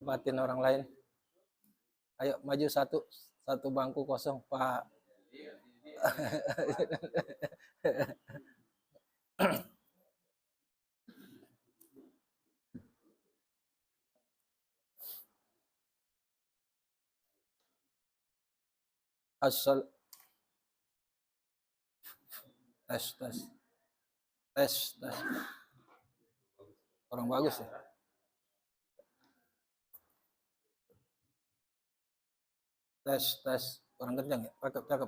batin orang lain. Ayo maju satu bangku kosong, Pak. Asal tes. Orang bagus ya. Tes. Orang kencang ya. Cakep.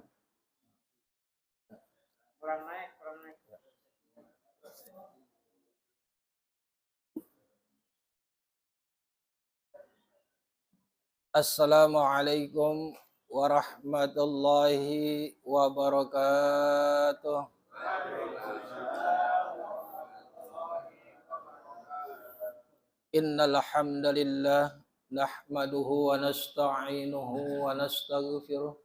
Orang naik. Assalamualaikum warahmatullahi wabarakatuh. Innal hamdalillah nahmaduhu wa nasta'inuhu wa nastaghfiruh wa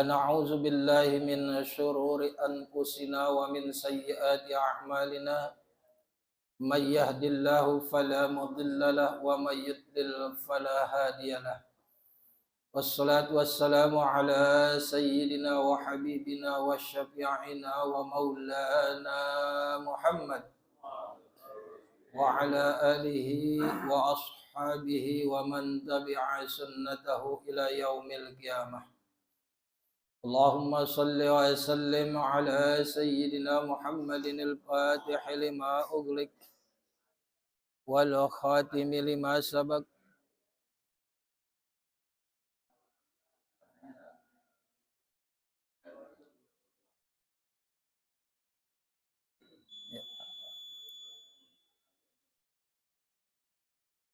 na'udzu billahi min syururi anfusina wa min sayyiati a'malina. May yahdihillahu fala mudilla lahu wa may yudlil fala hadiya lahu. Wassalatu wassalamu ala sayyidina wa habibina wa syafi'ina wa maulana Muhammad wa ala alihi wa ashabihi wa man tabi'a sunnatahu ila yaumil qiyamah. Allahumma salli wa sallim ala sayyidina Muhammadin al-fatih lima ughliq wal khatimi lima sabaq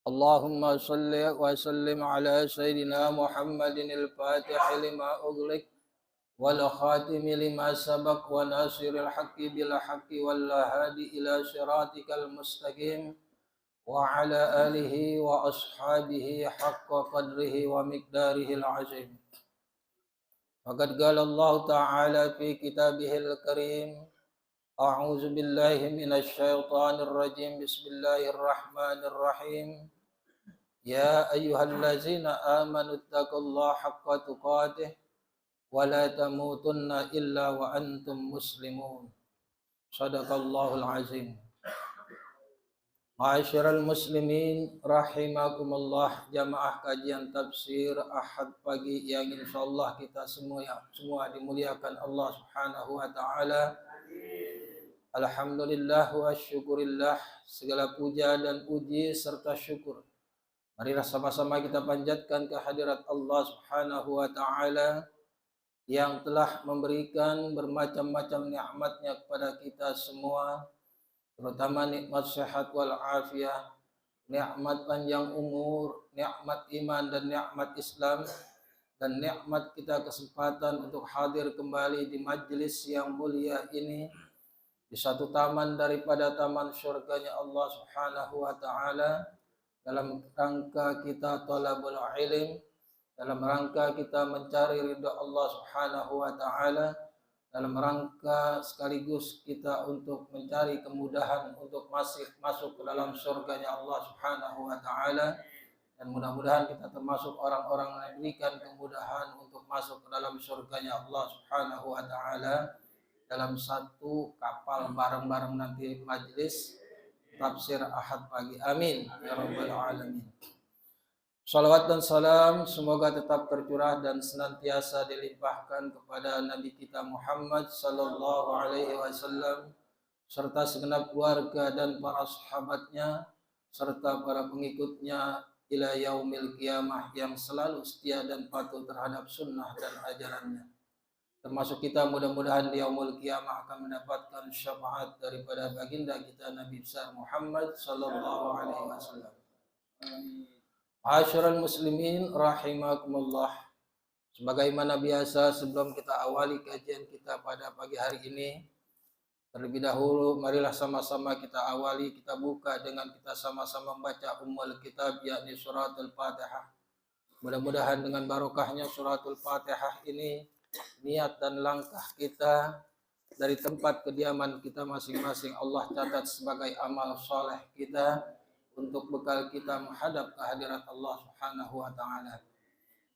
Allahumma salli wa sallim ala sayyidina Muhammadin al-fatih lima ughliq wal khatimi lima sabaq wa nasiril haqqi bil haqqi wal hadi ila siratikal mustaqim wa ala alihi wa ashabihi haqqa qadrihi wa miqdarihi al-azim. Faqad qala Allah ta'ala fi kitabihil karim, a'udzu billahi minasy syaithanir rajim, bismillahirrahmanirrahim. Ya ayyuhallazina amanu taqullaha haqqa tuqatih wa la tamutunna illa wa antum muslimun. Shadaqallahul azim. Ma'asyiral muslimin rahimakumullah, jamaah kajian tafsir Ahad pagi yang insyaallah kita semua dimuliakan Allah Subhanahu wa taala. Alhamdulillah wa syukurillah, segala puja dan puji serta syukur marilah sama-sama kita panjatkan kehadirat Allah Subhanahu wa taala yang telah memberikan bermacam-macam nikmatnya kepada kita semua, terutama nikmat sehat wal afiah, nikmat panjang umur, nikmat iman dan nikmat Islam, dan nikmat kita kesempatan untuk hadir kembali di majelis yang mulia ini, di satu taman daripada taman surganya Allah Subhanahu wa taala, dalam rangka kita thalabul ilm, dalam rangka kita mencari ridha Allah Subhanahu wa taala, dalam rangka sekaligus kita untuk mencari kemudahan untuk masuk ke dalam surganya Allah Subhanahu wa taala, dan mudah-mudahan kita termasuk orang-orang yang diberikan kemudahan untuk masuk ke dalam surganya Allah Subhanahu wa taala dalam satu kapal bareng-bareng nanti majelis tafsir Ahad pagi. Amin ya rabbal alamin. Salawat dan salam semoga tetap tercurah dan senantiasa dilimpahkan kepada Nabi kita Muhammad sallallahu alaihi wasallam serta segenap keluarga dan para sahabatnya serta para pengikutnya ila yaumil qiyamah yang selalu setia dan patuh terhadap sunnah dan ajarannya. Termasuk kita mudah-mudahan di yaumul qiyamah akan mendapatkan syafaat daripada baginda kita Nabi besar Muhammad sallallahu alaihi wasallam. Ma'asyiral muslimin rahimakumullah. Sebagaimana biasa, sebelum kita awali kajian kita pada pagi hari ini, terlebih dahulu marilah sama-sama kita awali, kita buka dengan kita sama-sama membaca ummul kitab, yakni suratul Fatihah. Mudah-mudahan dengan barokahnya suratul Fatihah ini, niat dan langkah kita dari tempat kediaman kita masing-masing Allah catat sebagai amal soleh kita, untuk bekal kita menghadap kehadirat Allah Subhanahu wa taala.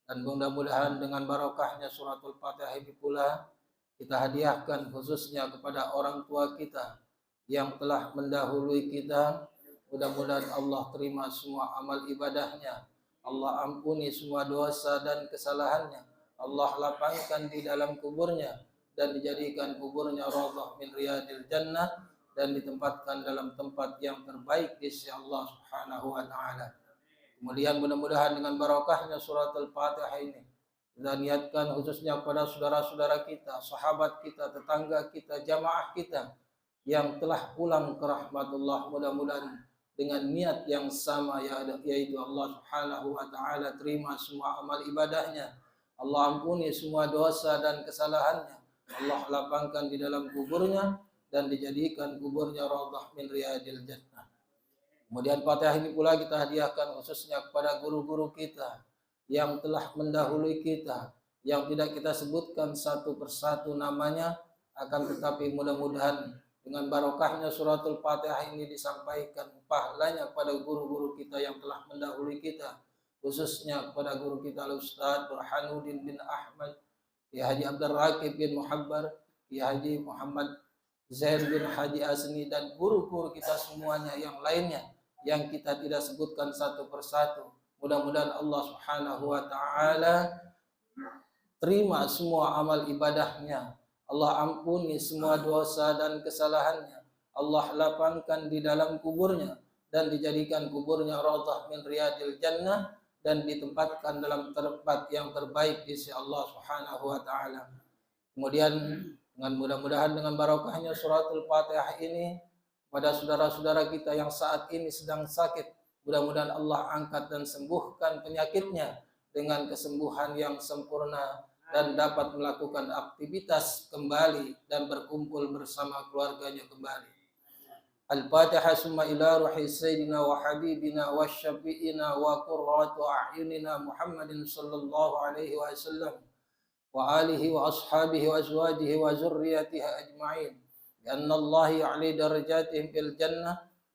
Dan mudah-mudahan dengan barokahnya suratul Fatihah ini pula kita hadiahkan khususnya kepada orang tua kita yang telah mendahului kita. Mudah-mudahan Allah terima semua amal ibadahnya, Allah ampuni semua dosa dan kesalahannya, Allah lapangkan di dalam kuburnya dan dijadikan kuburnya raudhah min riyadil jannah, dan ditempatkan dalam tempat yang terbaik di sisi Allah Subhanahu wa taala. Kemudian mudah-mudahan dengan barokahnya surat Al-Fatihah ini kita niatkan khususnya kepada saudara-saudara kita, sahabat kita, tetangga kita, jamaah kita yang telah pulang ke rahmatullah, mudah-mudahan dengan niat yang sama, yaitu Allah Subhanahu wa taala terima semua amal ibadahnya, Allah ampuni semua dosa dan kesalahannya, Allah lapangkan di dalam kuburnya dan dijadikan kuburnya raudhah min riyadil jannah. Kemudian Fatihah ini pula kita hadiahkan khususnya kepada guru-guru kita yang telah mendahului kita, yang tidak kita sebutkan satu persatu namanya, akan tetapi mudah-mudahan dengan barokahnya suratul Fatihah ini disampaikan pahalanya kepada guru-guru kita yang telah mendahului kita, khususnya kepada guru kita Al-Ustaz Burhanuddin bin Ahmad, Kiai Haji Abdul Rakib bin Muhabbar, Kiai Haji Muhammad Zain bin Haji Asni, dan guru-guru kita semuanya yang lainnya yang kita tidak sebutkan satu persatu. Mudah-mudahan Allah Subhanahu wa taala terima semua amal ibadahnya, Allah ampuni semua dosa dan kesalahannya, Allah lapangkan di dalam kuburnya dan dijadikan kuburnya raudhah min riyadil jannah, dan ditempatkan dalam tempat yang terbaik di sisi Allah Subhanahu wa taala. Kemudian dengan mudah-mudahan dengan barokahnya suratul Fatihah ini pada saudara-saudara kita yang saat ini sedang sakit, mudah-mudahan Allah angkat dan sembuhkan penyakitnya dengan kesembuhan yang sempurna dan dapat melakukan aktivitas kembali dan berkumpul bersama keluarganya kembali. Al-Fatihah. Summa ila ruhi sayyidina wa habibina wa syafi'ina wa qurratu a'yunina Muhammadin sallallahu alaihi wasallam wa alihi wa ashabihi wa azwajihi wa zurriyatihi ajma'in. أن الله يعلي درجاتهم في الجنة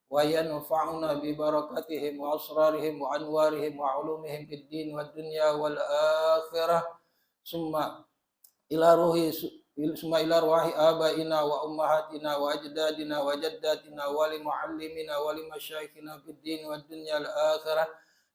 وينفعنا ببركاتهم وأسرارهم وأنوارهم وعلومهم في الدين والدنيا والآخرة ثم إلى روح آبائنا وأمهاتنا وأجدادنا وجداتنا ولمعلمنا ولمشايخنا في الدين والدنيا والآخرة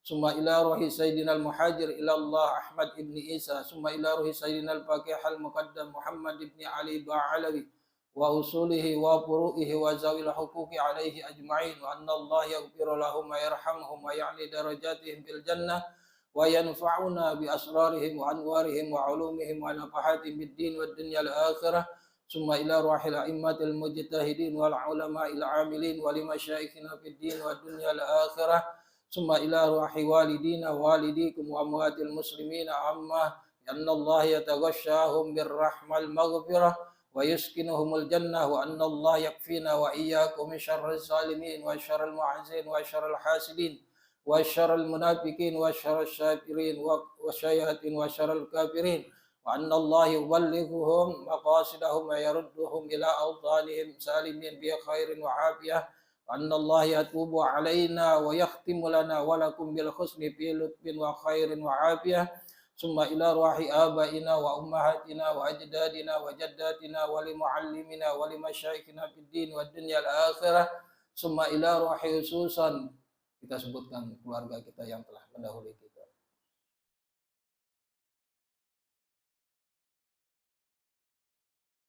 ثم إلى روح سيدنا المهاجر إلى الله أحمد بن عيسى ثم إلى روح سيدنا الفقيه المقدم محمد بن علي بعلوي وأصوله وفروعه وذوي الحقوق عليه أجمعين وأن الله يغفر لهم ويرحمهم ويعلي درجاتهم في الجنة وينفعنا بأسرارهم وأنوارهم وعلومهم ونفحاتهم بالدين والدنيا الآخرة ثم إلى روح الأئمة المجتهدين والعلماء العاملين ولمشايخنا في الدين والدنيا الآخرة ثم إلى روح والدينا ووالديكم وأموات المسلمين عامة أن الله يتغشاهم بالرحمة المغفرة ويسكنهم الجنة وأن الله يكفينا وإياكم من شر الظالمين وشر المعزين وشر الحاسدين وشر المنافقين وشر الشاكرين والشياطين وشر الكافرين وأن الله يبلغهم مقاصدهم ويردهم إلى أوطانهم سالمين بخير وعافية وأن الله يتوب علينا ويختم لنا ولكم بالحسن في لطف وخير وعافية ثم إلى روح آبائنا وأمهاتنا وأجدادنا وجداتنا ولمعلمنا ولمشايخنا في الدين والدنيا الآخرة ثم إلى روح خصوصا, kita sebutkan keluarga kita yang telah mendahului kita.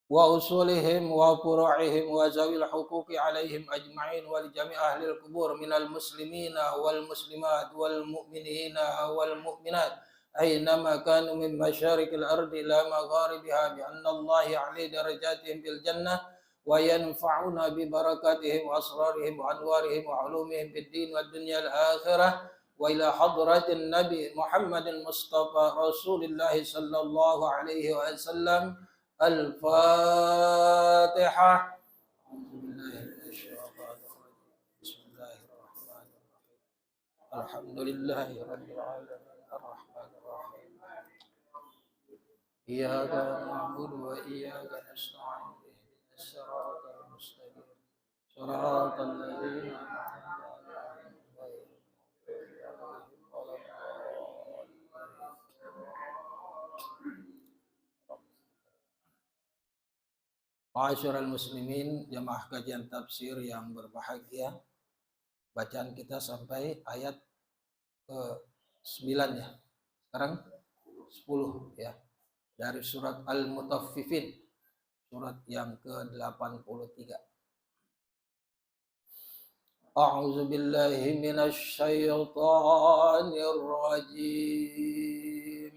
Wa usulihim wa furu'ihim wa zawil huquqi alaihim ajma'in wa li jami' ahli al-qubur minal muslimina wal muslimat wal mu'minina wal mu'minat أينما كانوا من مشارق الأرض إلى مغاربها بأن الله يعلي درجاتهم في الجنة وينفعنا ببركاتهم وأسرارهم وأنوارهم وعلومهم في الدين والدنيا الآخرة وإلى حضرة النبي محمد المصطفى رسول الله صلى الله عليه وسلم. الفاتحة. بسم الله الرحمن الرحيم. الحمد لله رب العالمين الرحمن الرحيم إياك نعبد وإياك نستعين اهدنا الصراط المستقيم صراط الذين أنعمت عليهم Ma'asyiral muslimin, jamaah kajian tafsir yang berbahagia. Bacaan kita sampai ayat ke-9 ya. Sekarang 10 ya. Dari surat Al-Mutaffifin, surat yang ke-83. A'udzu billahi minasy syaithanir rajim.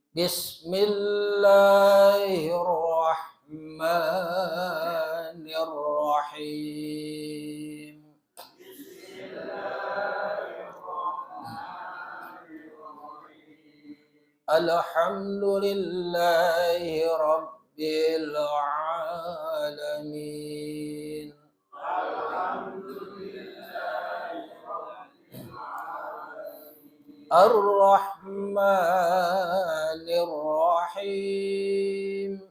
Bismillahirrahmanirrahim. Alhamdulillahi rabbil alamin. Ar-Rahmanir Rahim.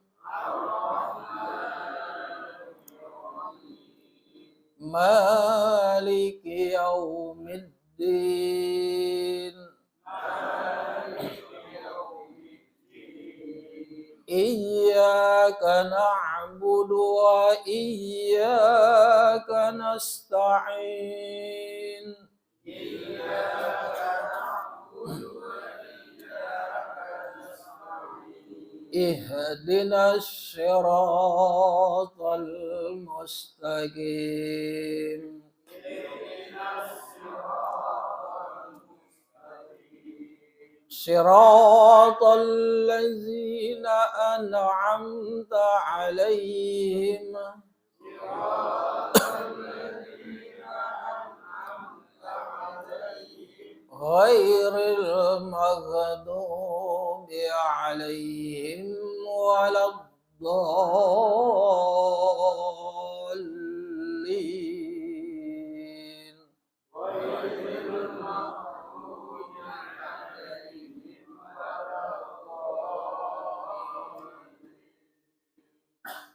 Maliki yaumiddin. Iyyaka na'budu wa iyyaka nasta'in. Ihdinas siratal mustaqim. Siratal ladzina an'amta 'alaihim ghairil maghdubi 'alaihim waladdallin.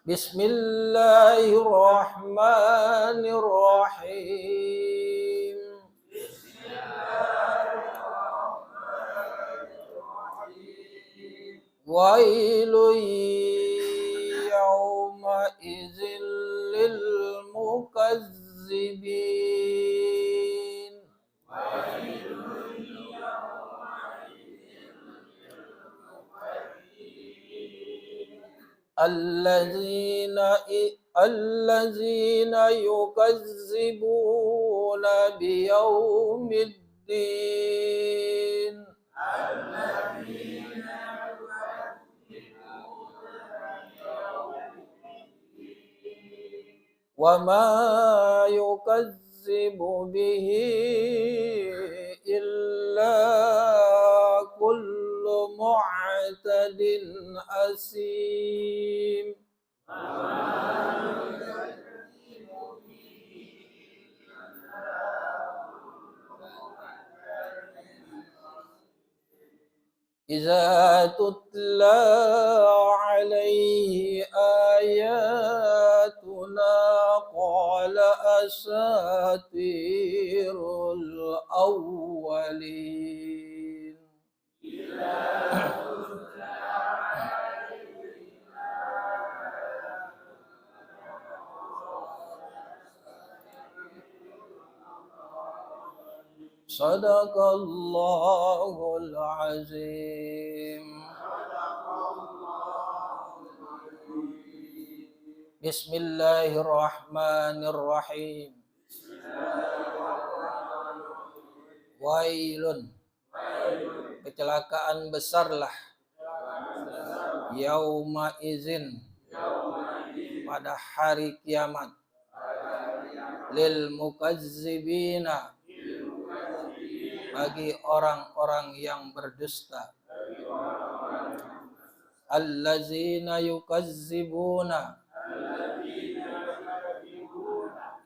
Bismillahirrahmanirrahim. Wailun yawma idzin lil mukazzibin. الذين يكذبون بيوم الدين. وما يكذب به إلا كل معتد أثيم. إذا تتلى عليه آياتنا قال أساطير الأولين. Sadaqallahul azim. Bismillahirrahmanirrahim. Wailun, kecelakaan besarlah. Yauma izin, pada hari kiamat. Lil mukazzibina, bagi orang-orang yang berdusta. Allazina yukazzibuna,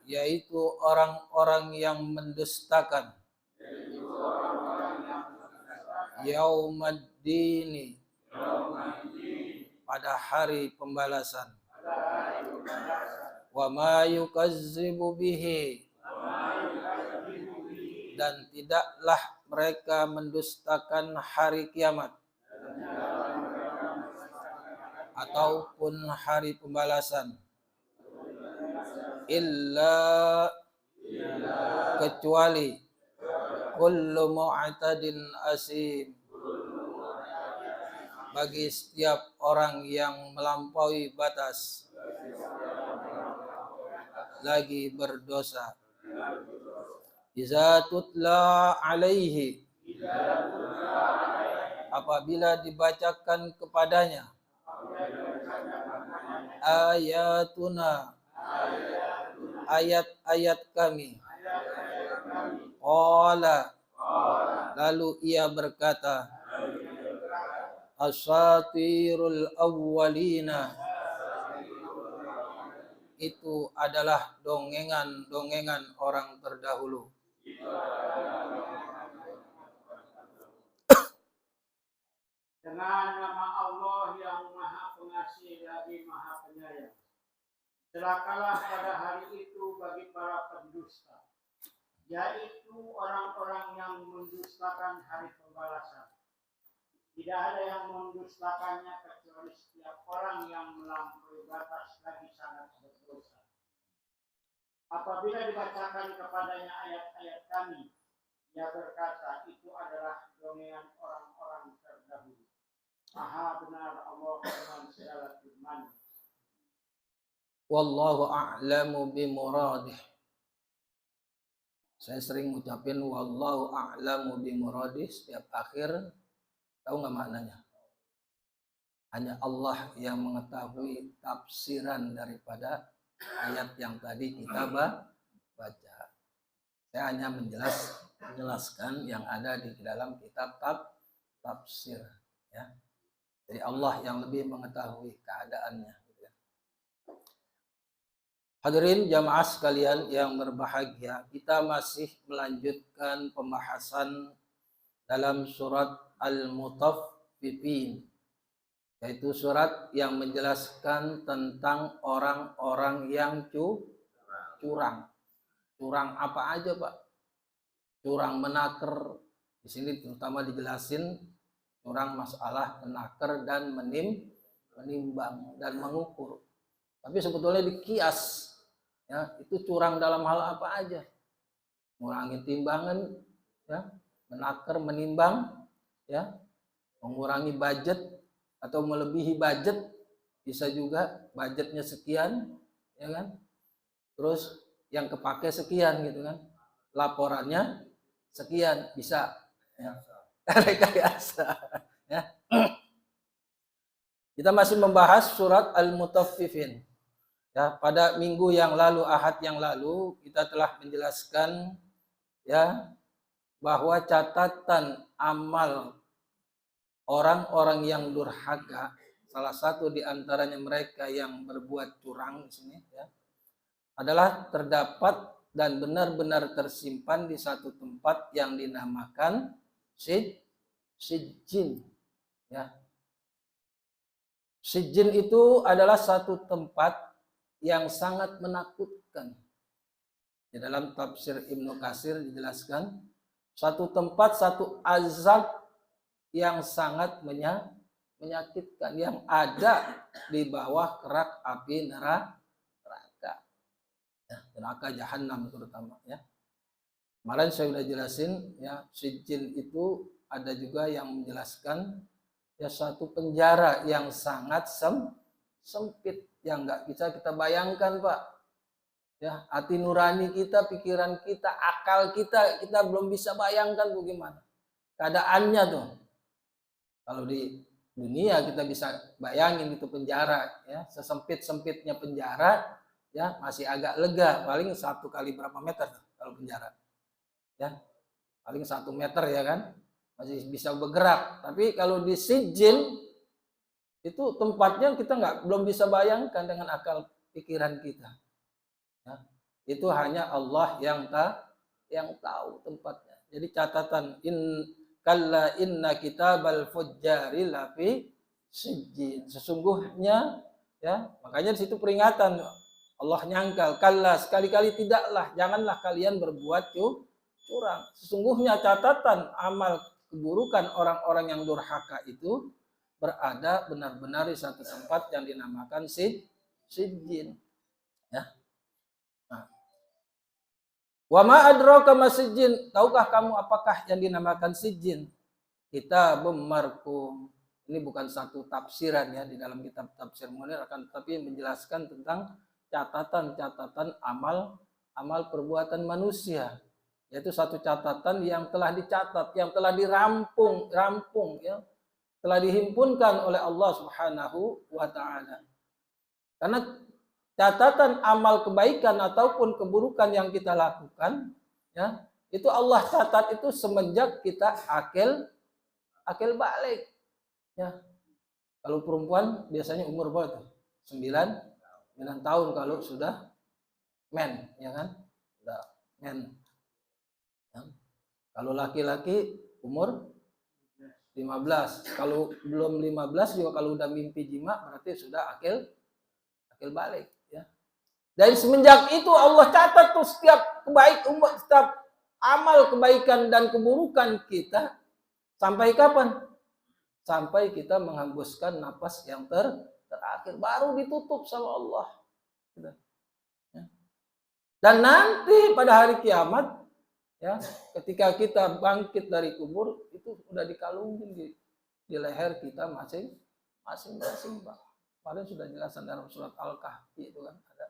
yaitu orang-orang yang mendustakan. Yaumaddini, pada hari pembalasan. Wa ma yukazzibu bihi, dan tidaklah mereka mendustakan hari kiamat ataupun hari pembalasan, illa kecuali kullu mu'tadin asim, bagi setiap orang yang melampaui batas lagi berdosa. Iza tutla alaihi, apabila dibacakan kepadanya ayatuna, ayat-ayat kami, qala, lalu ia berkata, asatirul awwalina, itu adalah dongengan-dongengan orang terdahulu. Dengan nama Allah yang Maha Pengasih lagi Maha Penyayang. Celakalah pada hari itu bagi para pendusta, yaitu orang-orang yang mendustakan hari pembalasan. Tidak ada yang mendustakannya kecuali setiap orang yang melampaui batas lagi sangat berdosa. Apabila dibacakan kepadanya ayat-ayat kami, ia berkata, itu adalah dongengan orang-orang terdahulu. Maha benar Allah dengan segala firman. Wallahu a'lamu bimuradih. Saya sering ucapin wallahu a'lamu bimuradih setiap akhir. Tahu nggak maknanya? Hanya Allah yang mengetahui tafsiran daripada ayat yang tadi kita baca. Saya hanya menjelaskan yang ada di dalam kitab tafsir. Ya. Jadi Allah yang lebih mengetahui keadaannya. Hadirin jamaah sekalian yang berbahagia, kita masih melanjutkan pembahasan dalam surat Al-Mutaffifin, yaitu surat yang menjelaskan tentang orang-orang yang curang. Curang apa aja, Pak? Curang menaker. Di sini terutama dijelasin curang masalah menaker dan menimbang dan mengukur. Tapi sebetulnya dikias, ya, itu curang dalam hal apa aja? Mengurangi timbangan, ya, menaker, menimbang, ya, mengurangi budget atau melebihi budget, bisa juga budgetnya sekian, ya kan? Terus yang kepake sekian gitu kan? Laporannya sekian, bisa, ya. Rekayasa, ya. Kita masih membahas surat Al-Mutaffifin. Ya, pada minggu yang lalu, Ahad yang lalu, kita telah menjelaskan, ya, bahwa catatan amal orang-orang yang durhaka, salah satu di antaranya mereka yang berbuat curang di sini, ya, adalah terdapat dan benar-benar tersimpan di satu tempat yang dinamakan Sijjin, ya. Sijjin itu adalah satu tempat yang sangat menakutkan. Di dalam tafsir Ibnu Katsir dijelaskan, satu tempat, satu azab yang sangat menyakitkan, yang ada di bawah kerak api neraka. Ya, neraka jahanam terutama, ya. Kemarin saya sudah jelasin, ya, Sijjin itu ada juga yang menjelaskan, ya, satu penjara yang sangat sempit, yang nggak bisa kita bayangkan, Pak. Ya, hati nurani kita, pikiran kita, akal kita belum bisa bayangkan bagaimana keadaannya tuh. Kalau di dunia kita bisa bayangin itu penjara, ya, sesempit-sempitnya penjara, ya, masih agak lega, paling 1 kali berapa meter kalau penjara, ya, paling 1 meter, ya kan, masih bisa bergerak. Tapi kalau di Sijjin itu tempatnya kita belum bisa bayangkan dengan akal pikiran kita. Ya, itu hanya Allah yang tahu tempatnya. Jadi catatan kalla inna kitabal fujjari lafi sijjin. Sesungguhnya, ya, makanya di situ peringatan Allah nyangkal, kalla, sekali-kali tidaklah, janganlah kalian berbuat curang. Sesungguhnya catatan amal keburukan orang-orang yang durhaka itu berada benar-benar di satu tempat yang dinamakan sijjin. Ya. Nah. Wa ma adraka ma sijjin? Tahukah kamu apakah yang dinamakan sijjin? Kitabum marqum. Ini bukan satu tafsiran ya di dalam kitab tafsir Munir, akan tetapi menjelaskan tentang catatan-catatan amal perbuatan manusia. Yaitu satu catatan yang telah dicatat, yang telah rampung ya, telah dihimpunkan oleh Allah Subhanahu wa taala. Karena catatan amal kebaikan ataupun keburukan yang kita lakukan ya, itu Allah catat itu semenjak kita akil balik. Ya. Kalau perempuan biasanya umur berapa? 9 tahun kalau sudah men, ya kan? Sudah men. Ya. Kalau laki-laki umur 15. Kalau belum 15 juga kalau udah mimpi jima berarti sudah akil balik, ya. Dan semenjak itu Allah catat tuh setiap setiap amal kebaikan dan keburukan kita sampai kapan? Sampai kita menghembuskan napas yang terakhir baru ditutup sama Allah. Dan nanti pada hari kiamat ya, ketika kita bangkit dari kubur itu sudah dikalungin di leher kita masing-masing, Pak. Kemarin sudah jelasan dalam surat Al-Kahfi itu kan ada.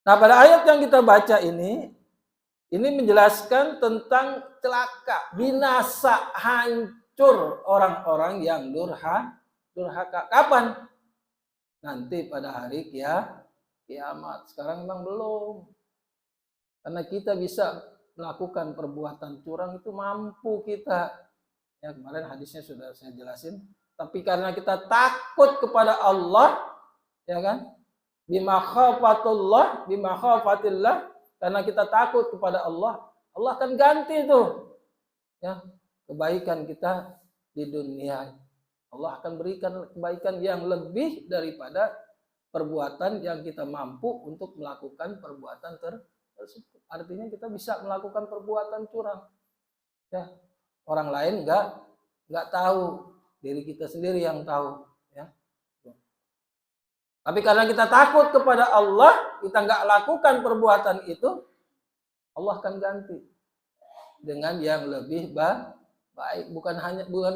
Nah, pada ayat yang kita baca ini menjelaskan tentang celaka, binasa, hancur orang-orang yang durhaka. Kapan? Nanti pada hari kiamat. Sekarang memang belum. Karena kita bisa melakukan perbuatan curang itu mampu kita. Ya, kemarin hadisnya sudah saya jelasin. Tapi karena kita takut kepada Allah, ya kan? Bima khafatillah, karena kita takut kepada Allah, Allah akan ganti tuh ya kebaikan kita di dunia. Allah akan berikan kebaikan yang lebih daripada perbuatan yang kita mampu untuk melakukan perbuatan tersebut. Artinya kita bisa melakukan perbuatan curang. Ya, orang lain nggak tahu, diri kita sendiri yang tahu. Ya. Tapi karena kita takut kepada Allah, kita nggak lakukan perbuatan itu, Allah akan ganti dengan yang lebih baik. Bukan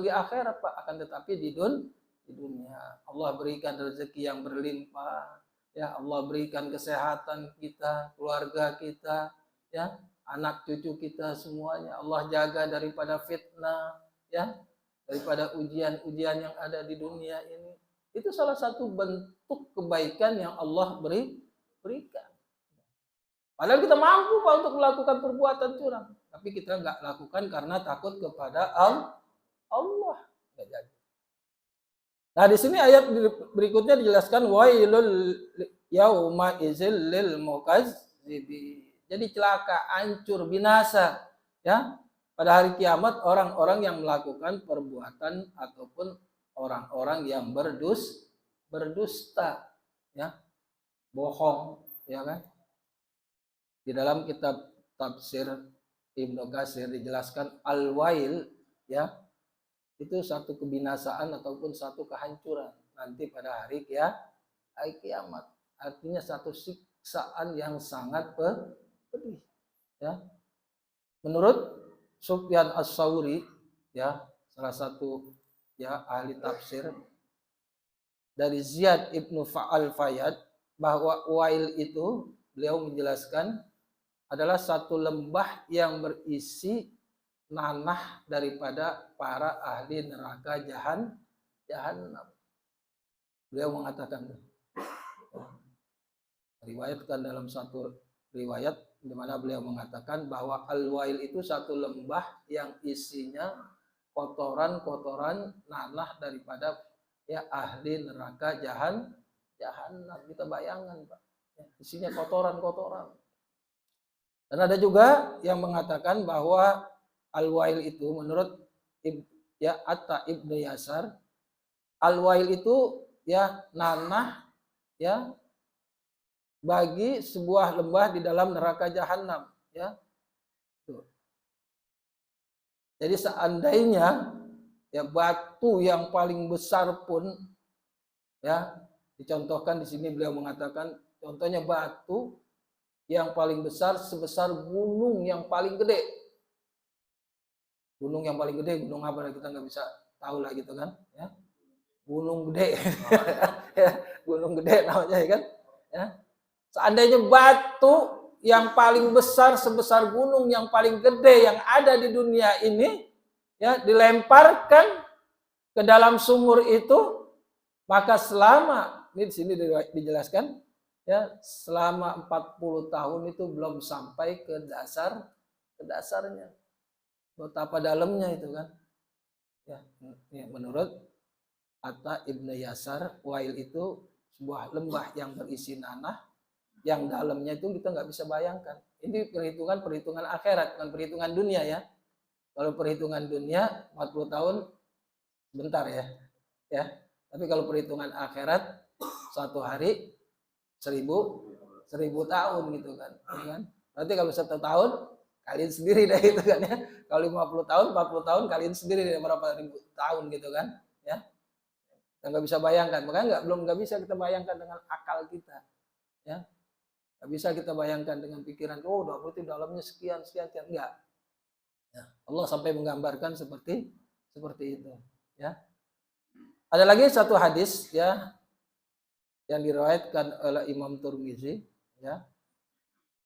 di akhirat, Pak, akan tetapi di dunia. Allah berikan rezeki yang berlimpah, ya, Allah berikan kesehatan kita, keluarga kita, ya, anak cucu kita semuanya. Allah jaga daripada fitnah, ya, daripada ujian-ujian yang ada di dunia ini. Itu salah satu bentuk kebaikan yang Allah berikan. Padahal kita mampu, Pak, untuk melakukan perbuatan curang, tapi kita nggak lakukan karena takut kepada Allah. Nah, di sini ayat berikutnya dijelaskan wailul yauma izil lil mukazzibin. Jadi celaka, hancur, binasa, ya, pada hari kiamat orang-orang yang melakukan perbuatan ataupun orang-orang yang berdusta, ya, bohong, ya kan? Di dalam kitab tafsir Ibnu Katsir dijelaskan al-wail, ya, itu satu kebinasaan ataupun satu kehancuran nanti pada hari kiamat. Artinya satu siksaan yang sangat pedih, ya. Menurut Sufyan Ats-Tsauri, ya, salah satu ya ahli tafsir, dari Ziyad ibnu Al-Fayyad, bahwa wail itu beliau menjelaskan adalah satu lembah yang berisi nanah daripada para ahli neraka jahanam. Beliau mengatakan, riwayatkan dalam satu riwayat di mana beliau mengatakan bahwa al-wail itu satu lembah yang isinya kotoran-kotoran nanah daripada ya ahli neraka jahanam. Kita bayangkan, Pak, isinya kotoran-kotoran. Dan ada juga yang mengatakan bahwa al-wail itu menurut ya Atta Ibnu Yasar, al-wail itu ya nanah ya bagi sebuah lembah di dalam neraka jahanam, ya. Tuh. Jadi seandainya ya batu yang paling besar pun, ya, dicontohkan di sini beliau mengatakan contohnya batu yang paling besar sebesar gunung yang paling gede. Gunung yang paling gede gunung apa, kita nggak bisa tahu lah gitu kan, ya. Gunung gede, ya, gunung gede namanya, ya kan, ya. Seandainya batu yang paling besar sebesar gunung yang paling gede yang ada di dunia ini, ya, dilemparkan ke dalam sumur itu, maka selama ini di sini dijelaskan, ya, selama 40 tahun itu belum sampai ke dasarnya. Betapa dalamnya itu kan. Ya, menurut Atta Ibnu Yasar, Wail itu sebuah lembah yang berisi nanah, yang dalamnya itu kita nggak bisa bayangkan. Ini perhitungan akhirat, bukan perhitungan dunia, ya. Kalau perhitungan dunia 40 tahun bentar, ya. Ya. Tapi kalau perhitungan akhirat 1 hari 1000 tahun gitu kan. Ya kan? Berarti kalau 1 tahun kalian sendiri deh itu kan, ya. Kalau 50 tahun, 40 tahun kalian sendiri deh berapa ribu tahun gitu kan, ya. Kita nggak bisa bayangkan, makanya nggak bisa kita bayangkan dengan akal kita, ya. Nggak bisa kita bayangkan dengan pikiran, oh berarti dalamnya sekian, enggak. Ya, Allah sampai menggambarkan seperti itu, ya. Ada lagi satu hadis, ya, yang diriwayatkan oleh Imam Tirmizi, ya,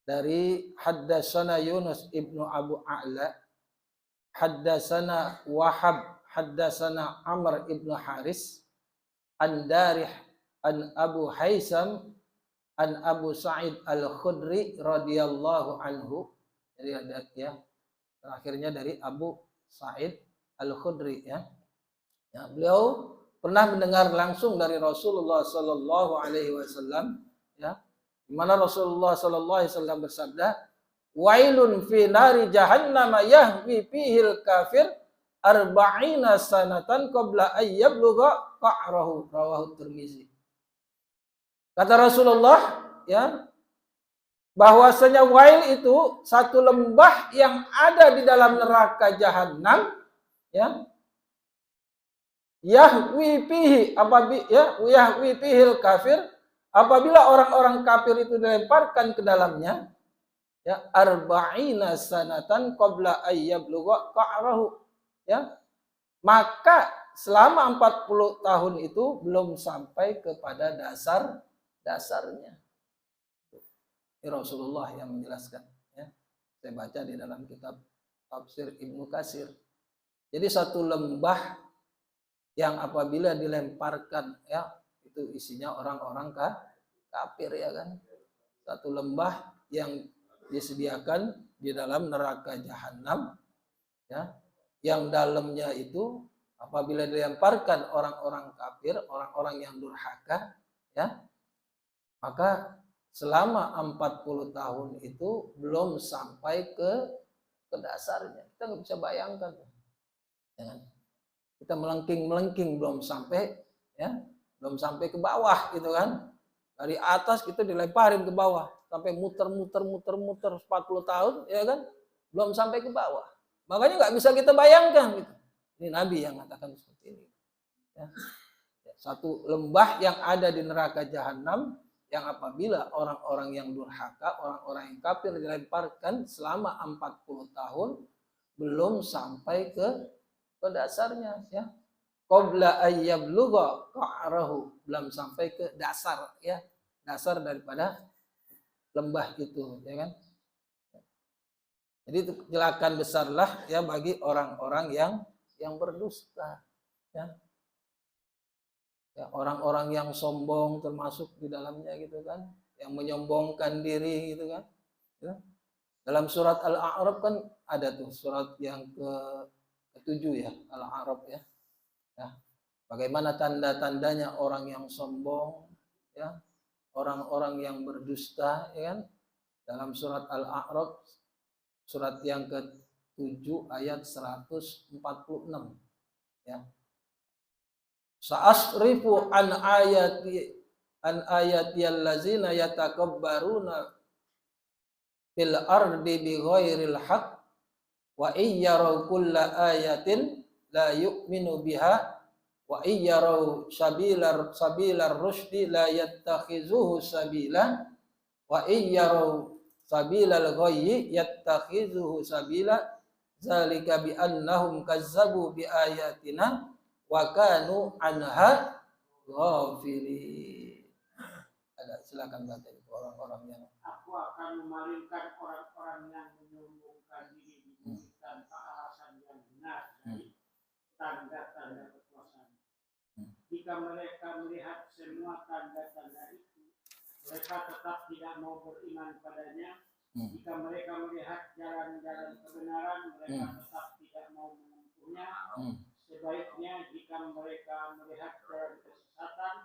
dari haddatsana Yunus ibnu Abu A'la, haddatsana Wahab, haddatsana Amr ibnu Haris, an Darih, an Abu Haisam, an Abu Sa'id Al-Khudri radhiyallahu anhu. Jadi ada, ya, terakhirnya dari Abu Sa'id Al-Khudri, ya. Ya, beliau pernah mendengar langsung dari Rasulullah sallallahu alaihi wasallam, ya. Di mana Rasulullah sallallahu alaihi wasallam bersabda, "Wailun fi nari jahannam yahwi fihil kafir arba'ina sanatan qabla ayyablugha qa'rahu." Rawahu Tirmizi. Kata Rasulullah, ya, bahwasanya wail itu satu lembah yang ada di dalam neraka jahanam, ya. Yahwi fihi, yahwi fihil kafir, apabila orang-orang kafir itu dilemparkan ke dalamnya, ya, arba'ina sanatan qabla ayyablugha qa'rahu, ya, maka selama 40 tahun itu belum sampai kepada dasarnya. Ini Rasulullah yang menjelaskan, ya. Saya baca di dalam kitab tafsir Ibnu Katsir. Jadi satu lembah yang apabila dilemparkan, ya, itu isinya orang-orang kafir, ya kan. Satu lembah yang disediakan di dalam neraka jahanam, ya, yang dalamnya itu apabila dilemparkan orang-orang kafir, orang-orang yang durhaka, ya, maka selama 40 tahun itu belum sampai ke dasarnya. Kita nggak bisa bayangkan, ya kan? Kita melengking belum sampai, ya, belum sampai ke bawah gitu kan. Dari atas kita dilemparin ke bawah sampai muter 40 tahun, ya kan, belum sampai ke bawah. Makanya nggak bisa kita bayangkan gitu. Ini Nabi yang mengatakan seperti ini, ya. Satu lembah yang ada di neraka jahanam, yang apabila orang-orang yang durhaka, orang-orang yang kafir dilemparkan selama 40 tahun belum sampai ke dasarnya, ya. Qabla ayyablugha qa'rahu, belum sampai ke dasar, ya. Dasar daripada lembah itu, ya kan. Jadi itu kecelakaan besarlah, ya, bagi orang-orang yang berdusta, ya. Ya, orang-orang yang sombong termasuk di dalamnya gitu kan, yang menyombongkan diri gitu kan. Ya. Dalam surat Al-A'raf kan ada tuh surat yang ke-7, ya, Al-A'raf, ya. Ya. Bagaimana tanda-tandanya orang yang sombong, ya, orang-orang yang berdusta, ya kan. Dalam surat Al-A'raf surat yang ke-7 ayat 146, ya. Sa'asrifu an ayati an ayatiyal ladzina yatakabbaruna fil ardi bighairil haqq wa iyyaraw kulla ayatin la yu'minu biha wa iyyaraw sabilar rusydi la yattakhizuhu sabila wa iyyaraw sabilal ghayyi yattakhizuhu sabila zalika bi annahum kazzabu bi ayatina wa kanu anha ghafilin. Ada, silakan baca itu orang-orang yang Aku akan memalingkan orang-orang yang menyombongkan diri di bumi tanpa alasan yang benar dari tanda-tanda kekuasaan. Jika mereka melihat semua tanda-tanda itu, mereka tetap tidak mau beriman padanya. Jika mereka melihat jalan-jalan kebenaran, mereka tetap tidak mau menempuhnya. Sebaiknya jika mereka melihat jalan kesesatan,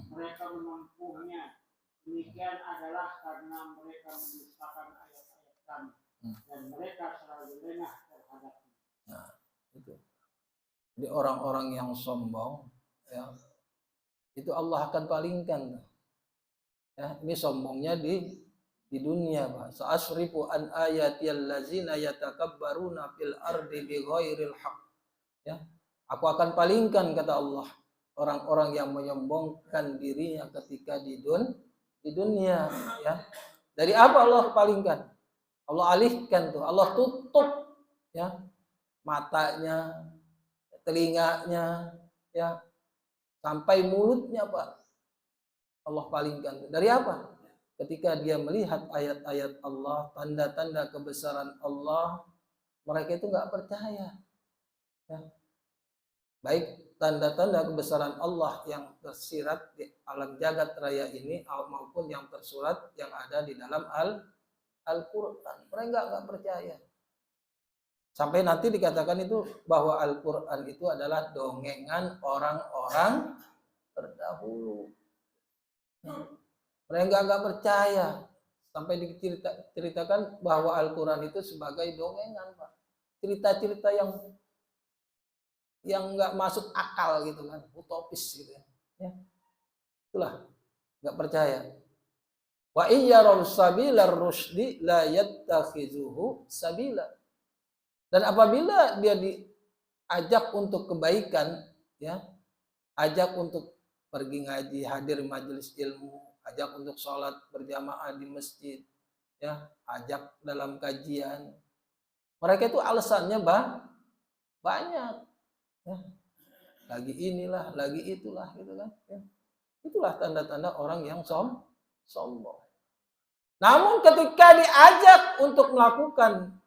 mereka menempuhnya. Demikian adalah karena mereka mendustakan ayat-ayat kami dan mereka selalu lengah terhadapnya. Nah, itu. Jadi orang-orang yang sombong, ya, itu Allah akan palingkan. Ya, ini sombongnya di dunia, Pak. Sa'asrifu an ayatiyal ladzina yatakabbaruna fil ardi bighairil haqq. Ya. Aku akan palingkan, kata Allah, orang-orang yang menyombongkan dirinya ketika di dunia, ya. Dari apa Allah palingkan? Allah alihkan tuh, Allah tutup, ya, matanya, telinganya, ya, sampai mulutnya, Pak. Allah palingkan. Dari apa? Ketika dia melihat ayat-ayat Allah, tanda-tanda kebesaran Allah, mereka itu nggak percaya. Ya. Baik tanda-tanda kebesaran Allah yang tersirat di alam jagat raya ini maupun yang tersurat yang ada di dalam Al-Quran. Mereka nggak percaya. Sampai nanti dikatakan itu bahwa Al-Quran itu adalah dongengan orang-orang terdahulu. Mereka nggak percaya. Sampai diceritakan bahwa Al-Quran itu sebagai dongengan, Pak. Cerita-cerita yang nggak masuk akal gitu kan, utopis gitu ya. Itulah nggak percaya. Wa iyyaraw sabilar rusydi la yattakhizuhu sabila. Dan apabila dia diajak untuk kebaikan, ya, ajak untuk pergi ngaji, hadir majelis ilmu, ajak untuk sholat berjamaah di masjid, ya, ajak dalam kajian. Mereka itu alasannya banyak. Ya. Lagi inilah, lagi itulah, gitu kan. Ya. Itulah tanda-tanda orang yang sombong. Namun ketika diajak untuk melakukan,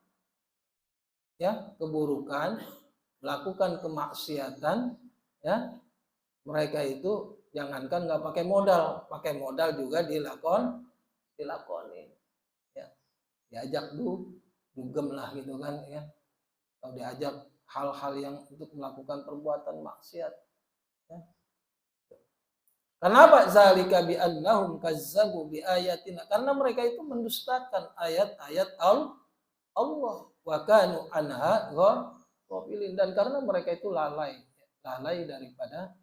ya, keburukan, melakukan kemaksiatan, ya, mereka itu jangankan nggak pakai modal juga dilakoni. Ya. Diajak dugem lah gitu kan, ya. Kalau diajak hal-hal yang untuk melakukan perbuatan maksiat. Ya. Kenapa? Zalika bi annahum kazzabu bi ayatina. Karena mereka itu mendustakan ayat-ayat Allah. Wa kanu anha ghafilin. Dan karena mereka itu lalai daripada,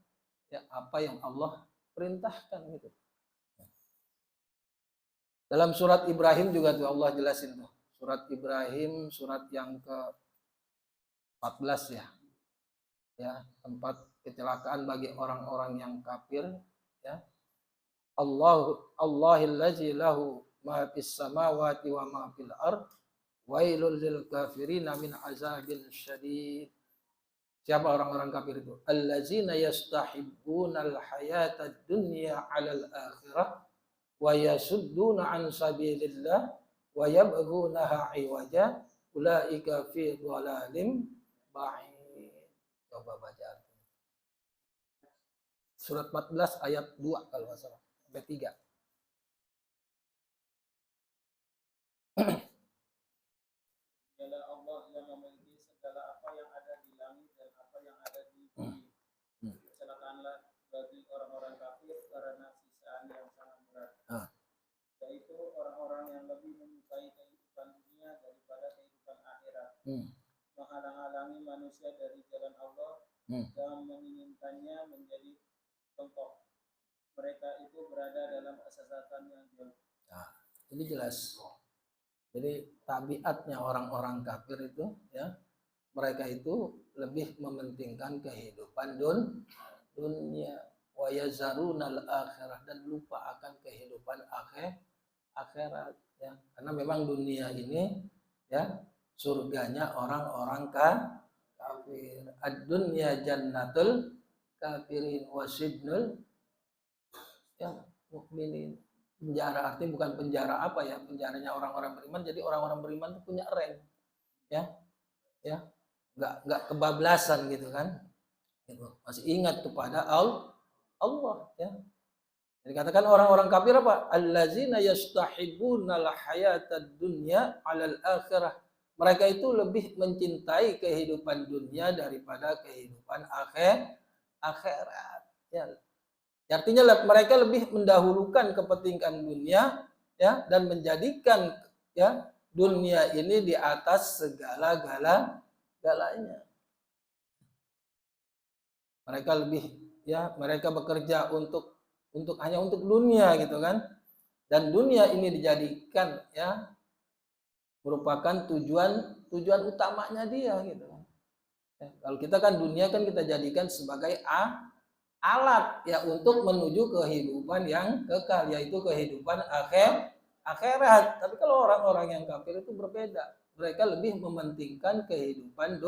ya, apa yang Allah perintahkan gitu. Dalam surat Ibrahim juga tuh Allah jelasin tuh. Surat Ibrahim, surat yang ke-14 ya. Ya, tempat kecelakaan bagi orang-orang yang kafir, ya. Allahillazi lahu ma fis samawati wa ma fil ard wailul lil kafirin min azabin syadid. Siapa orang-orang kafir itu? Allazina yastahibbunal hayatad dunya 'alal akhirah wa yasudduna an sabilillah wa yabghunaha 'iwaja ulaika fi dhalalim ba'id. Coba baca surat 14 ayat 2 kalau nggak salah sampai 3. Dialah Allah yang memiliki segala apa yang ada di langit dan apa yang ada di bumi. Celakaanlah bagi orang-orang kafir karena siksaan yang sangat berat. Yaitu orang-orang yang lebih menyukai kehidupan dunia daripada kehidupan akhirat. Menghalang-halangi manusia dari jalan Allah dan menginginkannya menjadi contoh. mereka itu berada dalam kesesatan yang jauh. Nah, ini jelas. Jadi tabiatnya orang-orang kafir itu ya, mereka itu lebih mementingkan kehidupan dunia, wa yazarunal akhirah, dan lupa akan kehidupan akhirat ya. Karena memang dunia ini ya surganya orang-orang kafir. Ad-dunya jannatul kafirin wasidnul ya mukminin. Penjara artinya bukan penjara apa ya, penjaranya orang-orang beriman. Jadi orang-orang beriman itu punya rem ya, ya nggak kebablasan gitu kan, gitu. Masih ingat kepada Allah ya. Dikatakan orang-orang kafir apa? Allazina yastahibunal hayatad dunya 'alal akhirah. Mereka itu lebih mencintai kehidupan dunia daripada kehidupan akhirat ya. Artinya mereka lebih mendahulukan kepentingan dunia ya, dan menjadikan ya dunia ini di atas segala-galanya. Mereka lebih ya, mereka bekerja hanya untuk dunia gitu kan. Dan dunia ini dijadikan ya merupakan tujuan utamanya dia gitu kan. Ya, kalau kita kan dunia kan kita jadikan sebagai alat ya untuk menuju kehidupan yang kekal, yaitu kehidupan akhirat. Tapi kalau orang-orang yang kafir itu berbeda. Mereka lebih mementingkan kehidupan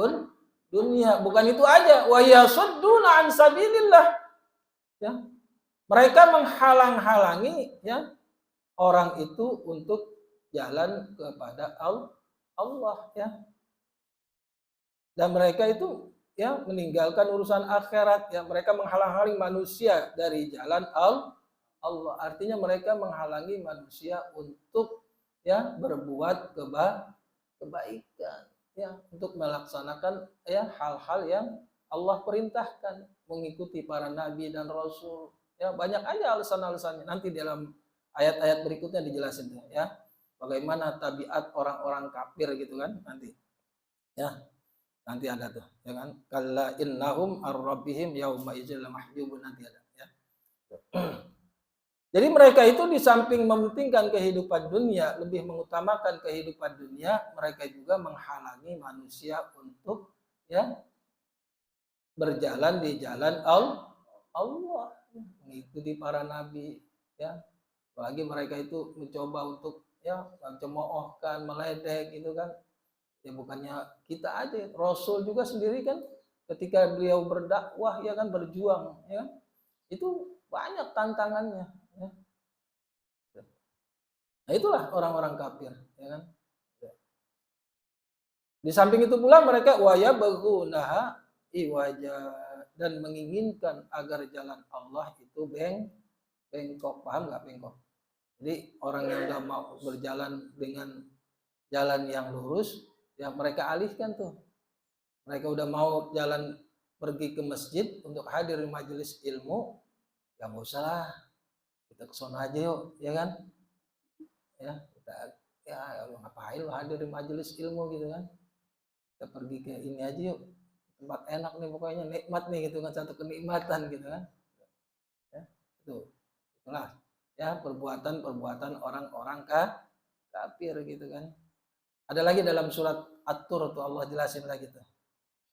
dunia. Bukan itu aja, wa yasudduna an sabilillah. Ya. Mereka menghalang-halangi ya orang itu untuk jalan kepada Allah ya. Dan mereka itu ya meninggalkan urusan akhirat ya, mereka menghalang-halangi manusia dari jalan Allah. Artinya mereka menghalangi manusia untuk ya berbuat kebaikan ya, untuk melaksanakan ya hal-hal yang Allah perintahkan, mengikuti para nabi dan rasul ya. Banyak aja alasan-alasannya, nanti dalam ayat-ayat berikutnya dijelasin ya bagaimana tabiat orang-orang kafir gitu kan, nanti ya. Nanti ada tuh, ya kan? Kalla innahum ar-rabbihim yauma idzil mahjubun, nanti ada ya. Jadi mereka itu di samping mementingkan kehidupan dunia, lebih mengutamakan kehidupan dunia, mereka juga menghalangi manusia untuk ya berjalan di jalan Allah, mengikuti para nabi ya. Apalagi mereka itu mencoba untuk ya mencemoohkan, meledek gitu kan. Ya bukannya kita aja, Rasul juga sendiri kan ketika beliau berdakwah ya kan, berjuang ya, itu banyak tantangannya ya. Nah itulah orang-orang kafir ya kan. Di samping itu pula mereka waya baghunaha iwaja, dan menginginkan agar jalan Allah itu bengkok. Paham nggak bengkok? Jadi orang yang udah mau berjalan dengan jalan yang lurus ya mereka alihkan tuh. Mereka udah mau jalan pergi ke masjid untuk hadir di majelis ilmu, ya nggak usah lah, kita ke sana aja yuk, ya kan? Ya kita ya ngapain lo hadir di majelis ilmu gitu kan? Kita pergi ke ini aja yuk, tempat enak nih pokoknya, nikmat nih gitu kan, satu kenikmatan gitu kan? Ya, itulah ya perbuatan orang-orang kafir gitu kan. Ada lagi dalam surat At-Tur tuh Allah jelasin lagi tuh.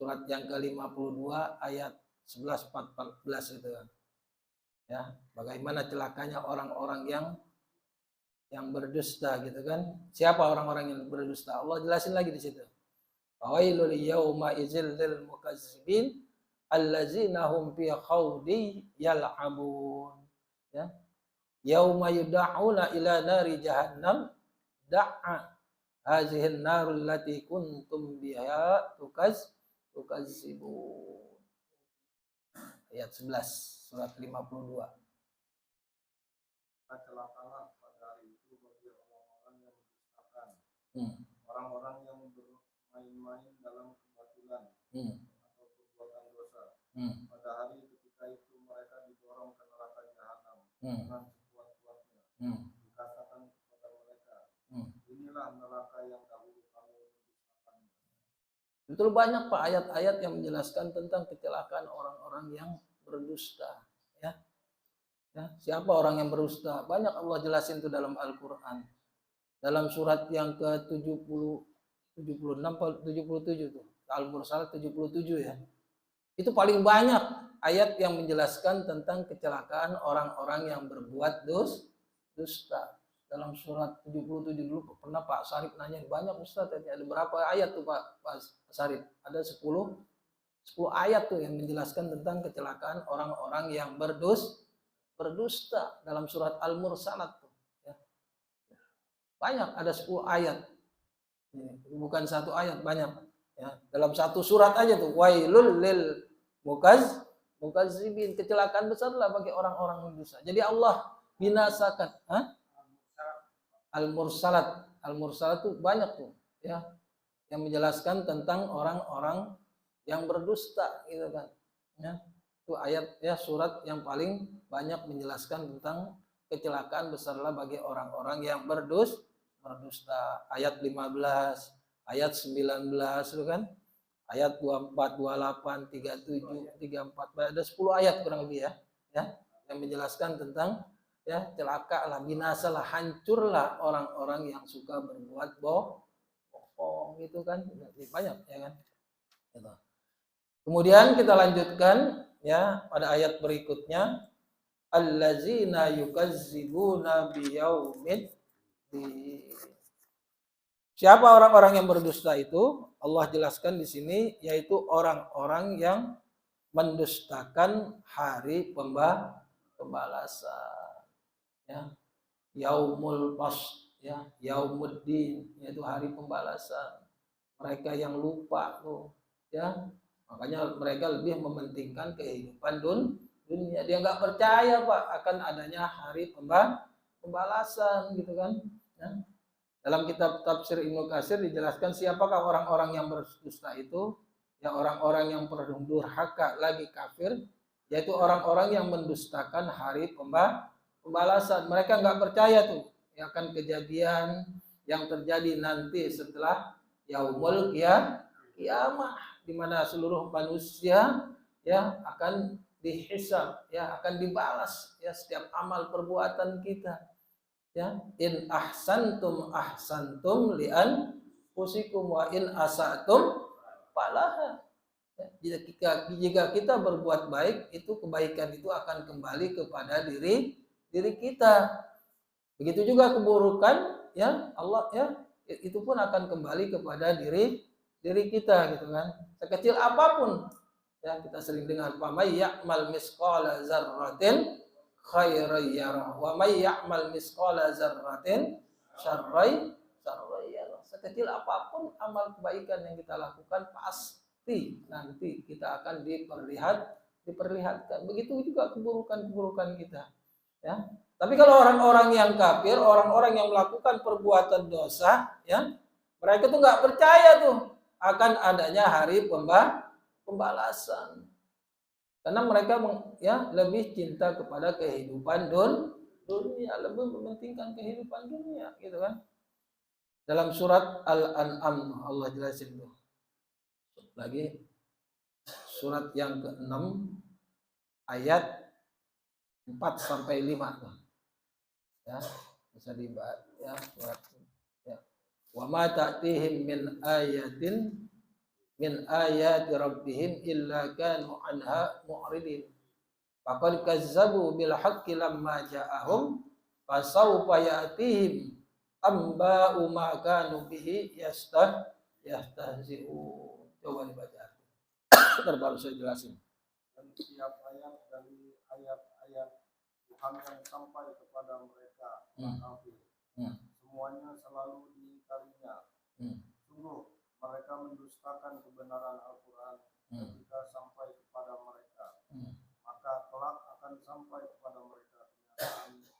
Surat yang ke-52 ayat 11-14 itu kan. Ya, bagaimana celakanya orang-orang yang berdusta gitu kan. Siapa orang-orang yang berdusta? Allah jelasin lagi di situ. Fawailul yauma idzil lil mukazzibin allazina hum fi khawdi yal'abun. Ya. Yauma yud'auna ila nari jahannam da'a hazihin narul lati kuntum biha tukazzibun. Ayat 11 surat 52. Celakalah pada hari itu bagi orang-orang yang mendustakan, orang-orang yang bermain-main dalam kebatilan atau perbuatan dosa. Pada hari ketika itu mereka didorong ke neraka jahanam dengan sekuat-kuatnya. Dikatakan kepada mereka, inilah neraka yang dahulu kamu mendustakannya. Betul banyak Pak ayat-ayat yang menjelaskan tentang kecelakaan orang-orang yang berdusta ya. Ya, siapa orang yang berdusta? Banyak Allah jelasin itu dalam Al-Qur'an. Dalam surat yang ke-70 76 atau 77 tuh. Al-Mursalat 77 ya. Itu paling banyak ayat yang menjelaskan tentang kecelakaan orang-orang yang berbuat dusta. Dalam surat 77 dulu pernah Pak Sarip nanya, banyak Ustaz, ada berapa ayat tuh Pak Sarip? Ada 10 ayat tuh yang menjelaskan tentang kecelakaan orang-orang yang berdusta dalam surat Al-Mursalat tuh ya. Banyak, ada 10 ayat. Bukan satu ayat, banyak ya. Dalam satu surat aja tuh, wailul lil mukazzibin, kecelakaan besarlah bagi orang-orang berdosa. Jadi Allah binasakan. Al-Mursalat tuh banyak tuh ya, yang menjelaskan tentang orang-orang yang berdusta gitu kan ya. Itu ayat ya, surat yang paling banyak menjelaskan tentang kecelakaan besarlah bagi orang-orang yang berdusta. Ayat 15, ayat 19 itu kan, ayat 24, 28, 37, 34, ada 10 ayat kurang lebih ya yang menjelaskan tentang ya, celaka lah, binasa lah, hancurlah orang-orang yang suka berbuat bohong gitu kan, banyak ya kan gitu. Kemudian kita lanjutkan ya pada ayat berikutnya, allazina yukazzibuna biyaumiddin. Siapa orang-orang yang berdusta itu? Allah jelaskan di sini, yaitu orang-orang yang mendustakan hari pembalasan. Ya, yaumul fasl ya, yaumuddin, yaitu hari pembalasan. Mereka yang lupa tuh ya, makanya mereka lebih mementingkan kehidupan dunia. Dia nggak percaya Pak akan adanya hari pembalasan gitu kan ya. Dalam kitab tafsir Ibnu Katsir dijelaskan siapakah orang-orang yang berdusta itu, ya orang-orang yang berdurhaka lagi kafir, yaitu orang-orang yang mendustakan hari pembalasan. Mereka nggak percaya tuh ya akan kejadian yang terjadi nanti setelah yaumul kiamah, di mana seluruh manusia ya akan dihisab ya, akan dibalas ya setiap amal perbuatan kita ya. In ahsantum li anfusikum wa in asatum falaha. Jika kita berbuat baik, itu kebaikan itu akan kembali kepada diri kita. Begitu juga keburukan ya, Allah ya, itu pun akan kembali kepada diri kita gitu kan. Sekecil apapun ya, kita sering dengar may ya'mal misqala dzarratin khairan yarah wa may ya'mal misqala dzarratin syarran yarah. Sekecil apapun amal kebaikan yang kita lakukan, pasti nanti kita akan diperlihatkan. Begitu juga keburukan kita ya. Tapi kalau orang-orang yang kafir, orang-orang yang melakukan perbuatan dosa ya, mereka tuh nggak percaya tuh akan adanya hari pembalasan. Karena mereka ya lebih cinta kepada kehidupan dunia, lebih mementingkan kehidupan dunia gitu kan. Dalam surat Al-An'am Allah jelasin tuh. Lagi surat yang ke-6 ayat 4 sampai 5 tuh. Ya, bisa dibahas ya surat ya. Wa ma ta'tihim min ayatin min ayati rabbihim illa kanu anha mu'ridin. Faqad kazzabu bil haqqi lamma ja'ahum fasawfa ya'tihim amba'u ma kanu bihi yastahzi'un. Coba dibaca. Baru saya jelasin. Dan setiap ayat dari ayat-ayat Tuhan yang sampai kepada mereka kafir, semuanya selalu diingkarinya. Sungguh mereka mendustakan kebenaran Al-Quran ketika sampai kepada mereka. Maka kelak akan sampai kepada mereka kenyataan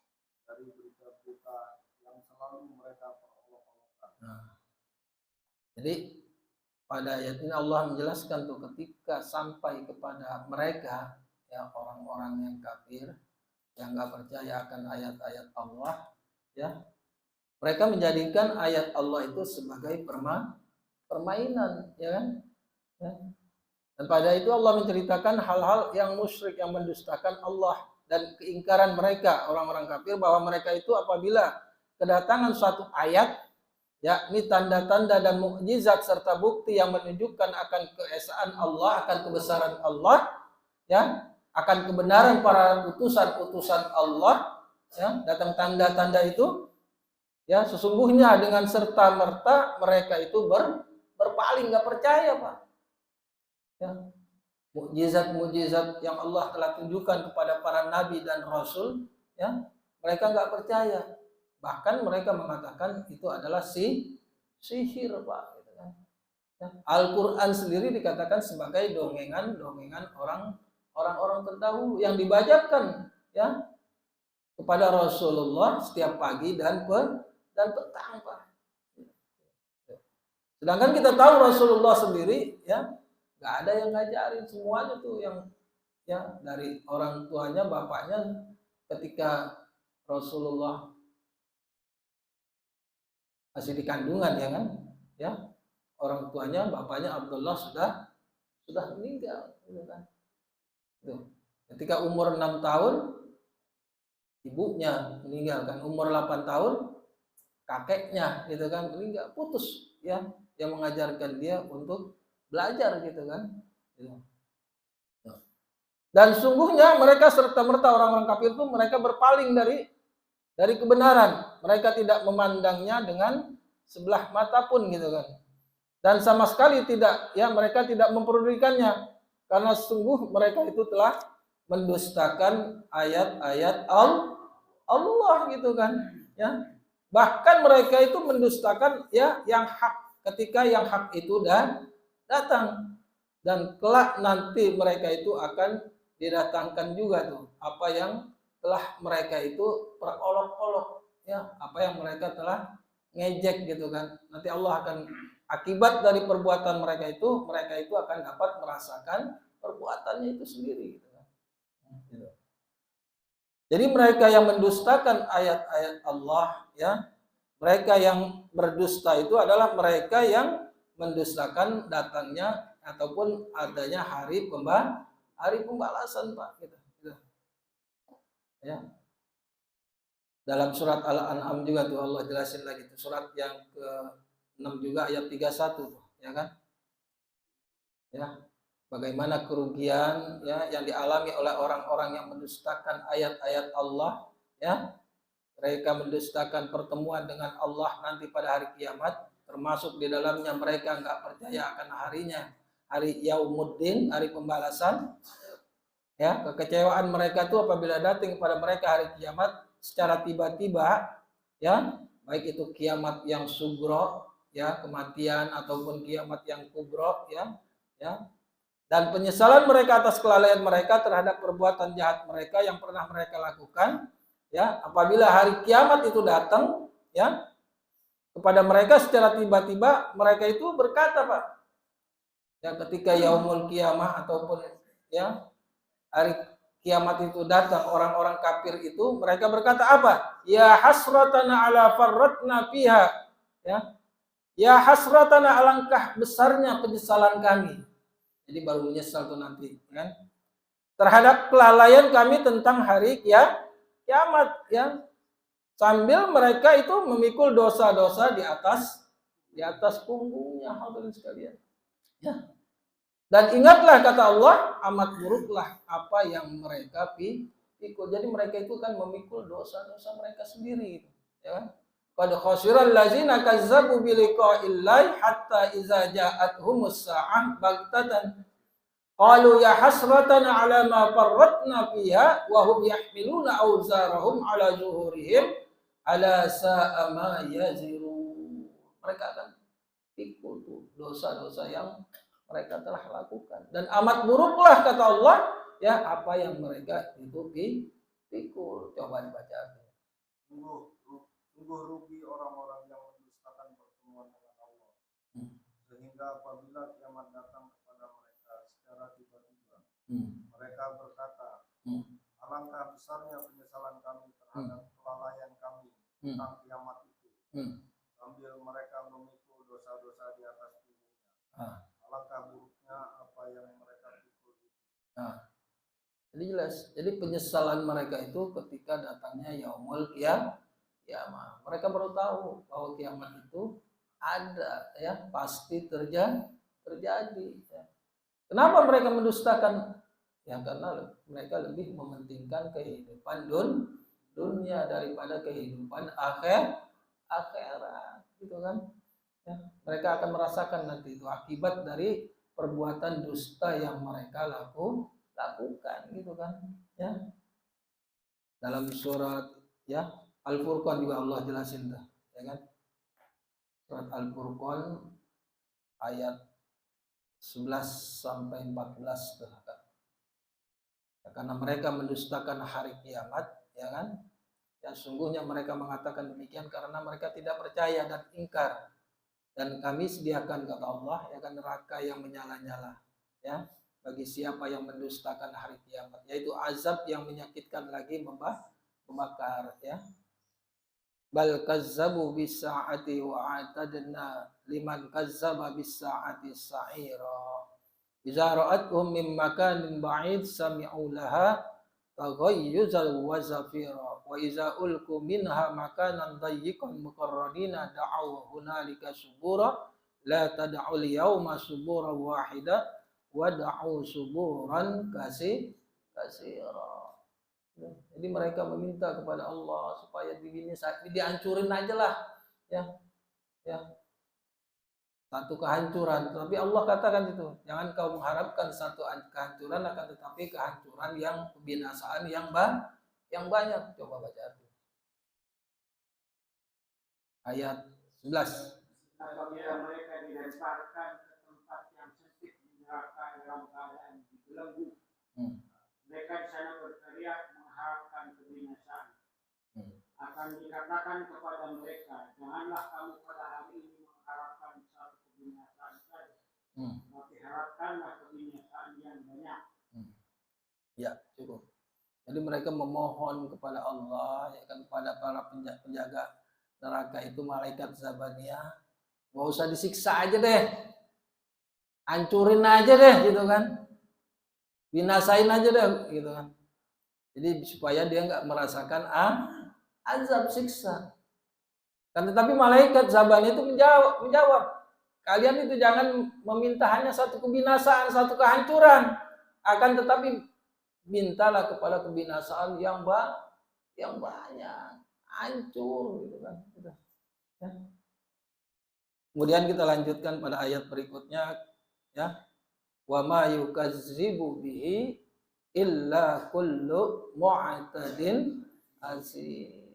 dari berita-berita yang selalu mereka perolok-olokkan. Jadi pada ayat ini Allah menjelaskan tuh ketika sampai kepada mereka ya orang-orang yang kafir yang nggak percaya akan ayat-ayat Allah ya, mereka menjadikan ayat Allah itu sebagai permainan ya kan ya. Dan pada itu Allah menceritakan hal-hal yang musyrik yang mendustakan Allah dan keingkaran mereka orang-orang kafir bahwa mereka itu apabila kedatangan suatu ayat yakni tanda-tanda dan mukjizat serta bukti yang menunjukkan akan keesaan Allah, akan kebesaran Allah, ya, akan kebenaran para utusan-utusan Allah, ya, datang tanda-tanda itu, ya, sesungguhnya dengan serta merta mereka itu berpaling, nggak percaya, Pak. Ya. Mukjizat-mukjizat yang Allah telah tunjukkan kepada para nabi dan rasul, ya, mereka nggak percaya. Bahkan mereka mengatakan itu adalah sihir, Pak. Gitu kan. Ya. Al-Quran sendiri dikatakan sebagai dongengan orang-orang terdahulu yang dibacakan, ya, kepada Rasulullah setiap pagi dan petang, Pak. Sedangkan kita tahu Rasulullah sendiri, ya, nggak ada yang ngajarin, semuanya tuh yang, ya, dari orang tuanya, bapaknya ketika Rasulullah masih di kandungan, ya kan, ya, orang tuanya, bapaknya Abdullah sudah meninggal, gitu kan. Tuh. Ketika umur 6 tahun ibunya meninggal, kan, umur 8 tahun kakeknya, gitu kan, meninggal, putus, ya, yang mengajarkan dia untuk belajar, gitu kan. Dan sungguhnya mereka serta-merta orang-orang kafir itu mereka berpaling dari kebenaran. Mereka tidak memandangnya dengan sebelah mata pun, gitu kan. Dan sama sekali tidak, ya, mereka tidak mempedulikannya karena sungguh mereka itu telah mendustakan ayat-ayat Allah, gitu kan, ya. Bahkan mereka itu mendustakan, ya, yang hak ketika yang hak itu datang, dan kelak nanti mereka itu akan didatangkan juga tuh apa yang telah mereka itu perolok-olok, ya, apa yang mereka telah ngejek, gitu kan. Nanti Allah akan, akibat dari perbuatan mereka itu akan dapat merasakan perbuatannya itu sendiri, gitu kan. Jadi mereka yang mendustakan ayat-ayat Allah, ya, mereka yang berdusta itu adalah mereka yang mendustakan datangnya ataupun adanya hari pembalasan, Pak, gitu. Ya. Dalam surat Al-An'am juga tuh Allah jelasin lagi tuh, surat yang ke-6 juga ayat 31 tuh, ya kan? Ya. Bagaimana kerugian, ya, yang dialami oleh orang-orang yang mendustakan ayat-ayat Allah, ya. Mereka mendustakan pertemuan dengan Allah nanti pada hari kiamat, termasuk di dalamnya mereka nggak percaya akan harinya, hari Yaumuddin, hari pembalasan. Ya, kekecewaan mereka itu apabila datang kepada mereka hari kiamat secara tiba-tiba, ya, baik itu kiamat yang sugro, ya, kematian, ataupun kiamat yang kubro, ya, ya. Dan penyesalan mereka atas kelalaian mereka terhadap perbuatan jahat mereka yang pernah mereka lakukan, ya, apabila hari kiamat itu datang, ya, kepada mereka secara tiba-tiba, mereka itu berkata, Pak, ya, ketika yaumul kiamah ataupun, ya, hari kiamat itu datang, orang-orang kafir itu mereka berkata apa? Ya hasratana ala farratna fiha, ya, ya hasratana, alangkah besarnya penyesalan kami. Jadi baru menyesal tuh nanti, kan, terhadap kelalaian kami tentang hari kiamat, ya. Sambil mereka itu memikul dosa-dosa di atas punggungnya, hadirin sekalian. Ya. Dan ingatlah kata Allah, amat buruklah apa yang mereka pikul. Jadi mereka itu kan memikul dosa-dosa mereka sendiri, ya. Qad khasiral ladzina kazzabu bi liqa'illahi hatta idza ja'athumus sa'ah baghtatan qalu ya hasratana 'ala ma farratna fiha wa hum yahmiluna awzarahum 'ala zuhurihim ala sa'a ma yazirun. Mereka akan pikul tuh dosa-dosa yang mereka telah lakukan, dan amat buruklah kata Allah, ya, apa yang mereka itu pikul. Coba dibaca. Sungguh rugi orang-orang yang mendustakan pertemuan dengan Allah, sehingga apabila kiamat datang kepada mereka secara tiba-tiba, mereka berkata, alangkah besarnya penyesalan kami terhadap kelalaian kami tentang kiamat itu, sambil mereka memikul dosa-dosa di atas punggungnya. Alangkah buruknya apa yang mereka pikul itu. Jadi jelas. Jadi penyesalan mereka itu ketika datangnya yaumul kiamah. Mereka baru tahu bahwa kiamat itu ada, ya, pasti terjadi. Ya. Kenapa mereka mendustakan? Ya karena mereka lebih mementingkan kehidupan dunia daripada kehidupan akhirat, gitu kan? Ya, mereka akan merasakan nanti itu akibat dari perbuatan dusta yang mereka lakukan, gitu kan? Ya, dalam surat ya Al-Furqan juga Allah jelasin dah, ya kan? Surat Al-Furqan ayat 11 sampai 14 tuh, kan? Ya, karena mereka mendustakan hari kiamat, ya kan? Ya sungguhnya mereka mengatakan demikian karena mereka tidak percaya dan ingkar. Dan kami sediakan, kata Allah, ya kan, neraka yang menyala-nyala, ya, bagi siapa yang mendustakan hari kiamat, yaitu azab yang menyakitkan lagi membakar, ya. Bal kazzabu bis-sa'ati wa atadna liman kazzaba bis-sa'ati sa'ira. Idza ra'atuhum min makanin ba'id sami'u laha taghayyuzan wa zafira. Wa iza ulku minha makanan dayyiqan muqarranina da'aw hunalika subura la tad'ul yawma subura wahida wa da'u suburan kasira. Jadi mereka meminta kepada Allah supaya dihancurin aja lah, ya, ya, satu kehancuran. Tapi Allah katakan itu, jangan kau mengharapkan satu kehancuran, akan tetapi kehancuran yang kebinasaan yang banyak. Coba baca arti ayat 11. Apabila mereka dilemparkan ke tempat yang sempit di neraka dalam keadaan dibelenggu, mereka di sana berteriak mengharapkan kebinasaan. Akan dikatakan kepada mereka, janganlah kamu pada hari ini mengharapkan satu kebinasaan saja, tapi harapkanlah kebinasaan yang banyak. Ya, cukup. Jadi mereka memohon kepada Allah, ya kan, kepada para penjaga neraka itu, malaikat Zabaniyah, nggak usah disiksa aja deh, hancurin aja deh, gitu kan, binasain aja deh, gitu kan. Jadi supaya dia nggak merasakan azab siksa. Kan tetapi malaikat Zabaniyah itu menjawab, kalian itu jangan meminta hanya satu kebinasaan, satu kehancuran, akan tetapi mintalah kepada kebinasaan yang banyak, hancur, gitu kan. Ya. Kemudian kita lanjutkan pada ayat berikutnya, ya. Wa ma yukazzibu bihi illa kullu mu'tadin azim.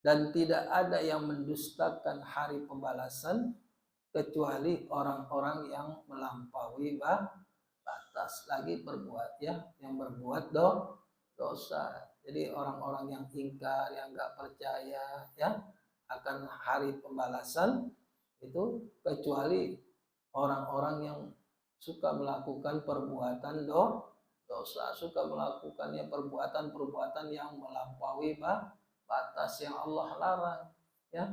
Dan tidak ada yang mendustakan hari pembalasan kecuali orang-orang yang melampaui batas, lagi berbuat, ya, yang berbuat dosa. Jadi orang-orang yang ingkar, yang enggak percaya, ya, akan hari pembalasan itu, kecuali orang-orang yang suka melakukan perbuatan dosa, suka melakukannya perbuatan-perbuatan yang melampaui batas yang Allah larang, ya.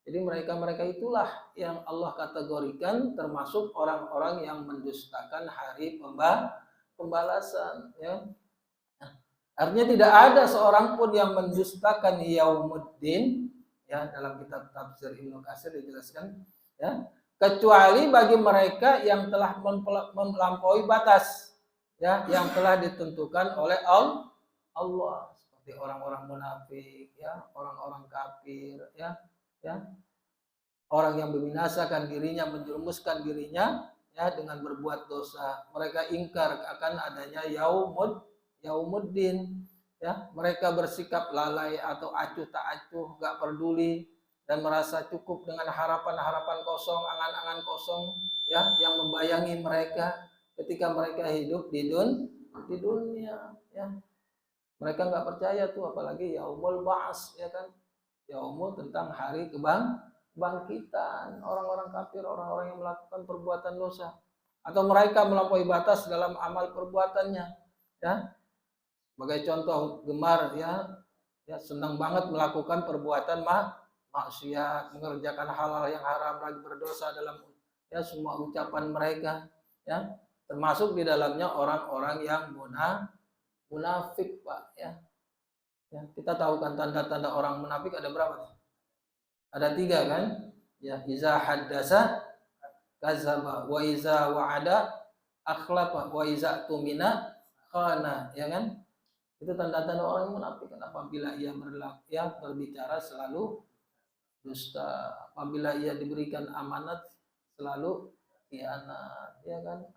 Jadi mereka itulah yang Allah kategorikan termasuk orang-orang yang mendustakan hari pembalasan, ya. Artinya tidak ada seorang pun yang mendustakan yaumuddin, ya, dalam kitab tafsir Ibnu Katsir dijelaskan, ya, kecuali bagi mereka yang telah melampaui batas, ya, yang telah ditentukan oleh Allah, seperti orang-orang munafik, ya, orang-orang kafir, ya, orang yang membinasakan dirinya, menjerumuskan dirinya, ya, dengan berbuat dosa. Mereka ingkar akan adanya yaumuddin, ya, mereka bersikap lalai atau acuh tak acuh, gak peduli, dan merasa cukup dengan harapan-harapan kosong, angan-angan kosong, ya, yang membayangi mereka ketika mereka hidup di dunia, ya. Mereka nggak percaya tuh, apalagi yaumul ba'ats, ya kan, yaumul tentang hari kebangkitan. Orang-orang kafir, orang-orang yang melakukan perbuatan dosa, atau mereka melampaui batas dalam amal perbuatannya, ya. Sebagai contoh, gemar, ya, senang banget melakukan perbuatan maksiat, mengerjakan hal-hal yang haram, lagi berdosa dalam, ya, semua ucapan mereka, ya, termasuk di dalamnya orang-orang yang munafik, Pak, ya. Ya, kita tahu kan tanda-tanda orang munafik ada berapa? Ada 3 kan? Ya, iza haddasa kadzaba wa iza wa'ada akhlafa wa iza tumina khana, ya kan? Itu tanda-tanda orang munafik kan, apabila ia berbicara selalu dusta, apabila ia diberikan amanat selalu khianat, ya kan?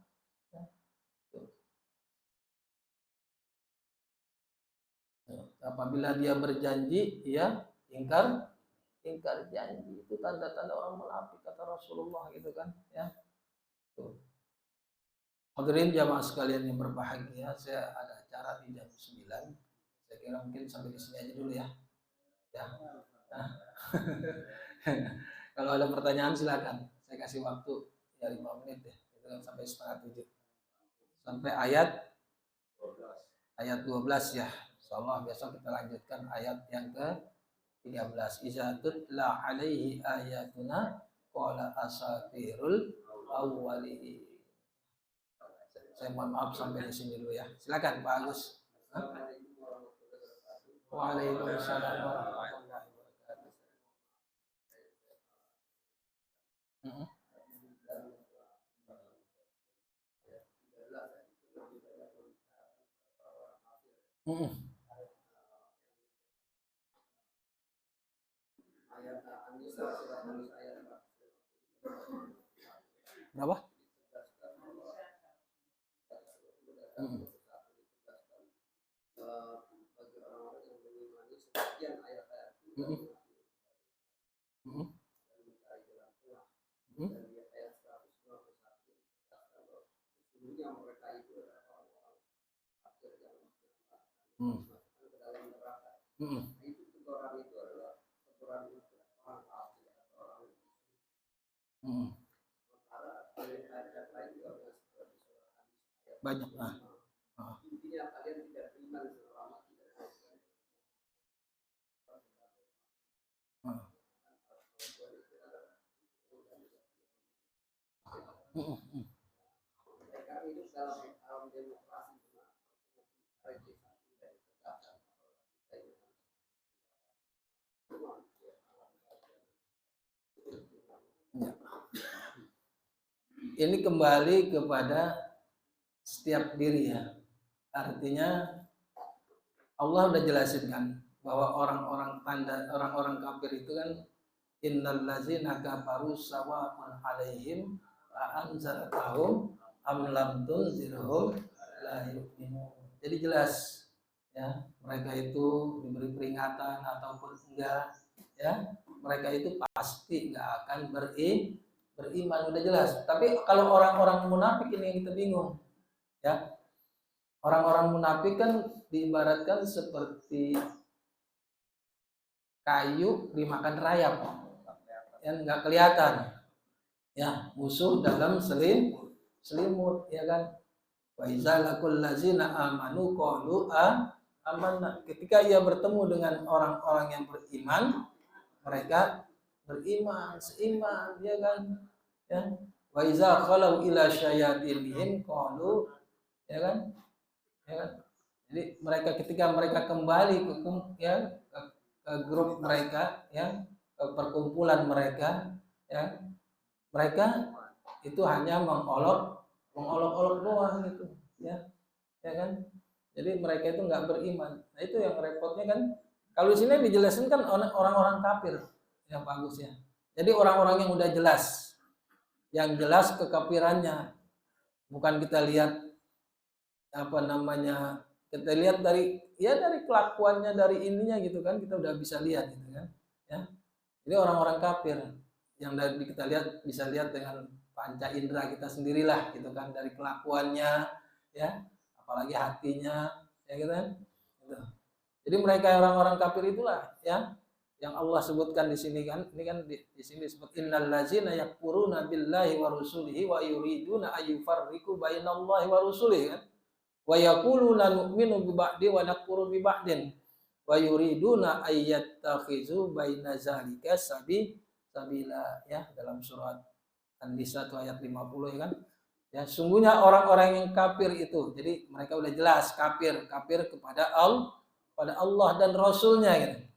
Apabila dia berjanji, ia ingkar janji. Itu tanda-tanda orang munafik kata Rasulullah gitu kan, ya. Tuh. Hadirin jamaah sekalian yang berbahagia, saya ada acara di jam 9. Saya kira mungkin sampai di sini aja dulu ya. Ya. Nah. Kalau ada pertanyaan silakan. Saya kasih waktu ya 5 menit ya. Itu kan sampai setengah 7. Sampai ayat 12 ya. Insyaallah besok kita lanjutkan ayat yang ke-13. Iza tutla alaihi ayatuna qala asatirul awwalin. Saya mohon maaf sampai di sini dulu ya. Silakan Pak Agus. Waalaikumsalam warahmatullahi wabarakatuh. Berapa? Banyak intinya kalian tidak beriman selama mereka hidup dalam alam demokrasi. Ini kembali kepada setiap diri ya. Artinya Allah udah jelasin kan bahwa orang-orang kafir itu kan innal ladzina kafaru sawa'un 'alaihim a anzartahum am lam tunzirhum la yu'minun. Jadi jelas ya, mereka itu diberi peringatan ataupun enggak ya, mereka itu pasti enggak akan beriman, udah jelas. Tapi kalau orang-orang munafik ini yang kita bingung ya. Orang-orang munafik kan diibaratkan seperti kayu dimakan rayap yang nggak kelihatan ya, musuh dalam selimut ya kan. Wa iza laqul ladzina amanu qalu amanna. Ketika ia bertemu dengan orang-orang yang beriman, mereka beriman seiman ya kan ya. Wa iza khalau ila syayatinihim qalu ya kan. Jadi ketika mereka kembali ke grup mereka ya, ke perkumpulan mereka ya, mereka itu hanya mengolok-olok doang gitu ya kan. Jadi mereka itu nggak beriman. Nah itu yang repotnya kan. Kalau di sini dijelasin kan orang-orang kafir yang bagus ya. Jadi orang-orang yang udah jelas, yang jelas kekafirannya, bukan kita lihat kita lihat dari kelakuannya, dari ininya gitu kan, kita udah bisa lihat gitu kan ya. Jadi orang-orang kafir yang dari kita lihat, bisa lihat dengan panca indera kita sendirilah gitu kan, dari kelakuannya ya, apalagi hatinya ya gitu kan gitu. Jadi mereka orang-orang kafir itulah ya yang Allah sebutkan di sini kan. Ini kan di sini disebut innal ladzina yakfuruna billahi wa rusulihi wa yuriduna ayyufarriqu bainallahi wa rusulihi kan. Wa yaquluna nu'minu bi ba'di wa nakfuru bi ba'din wa yuriduna ayyattakhizu baina zalika sabila ya, dalam surat An-Nisa ayat 50 ya kan. Ya, sungguhnya orang-orang yang kafir itu, jadi mereka udah jelas kafir kepada Allah dan Rasulnya gitu.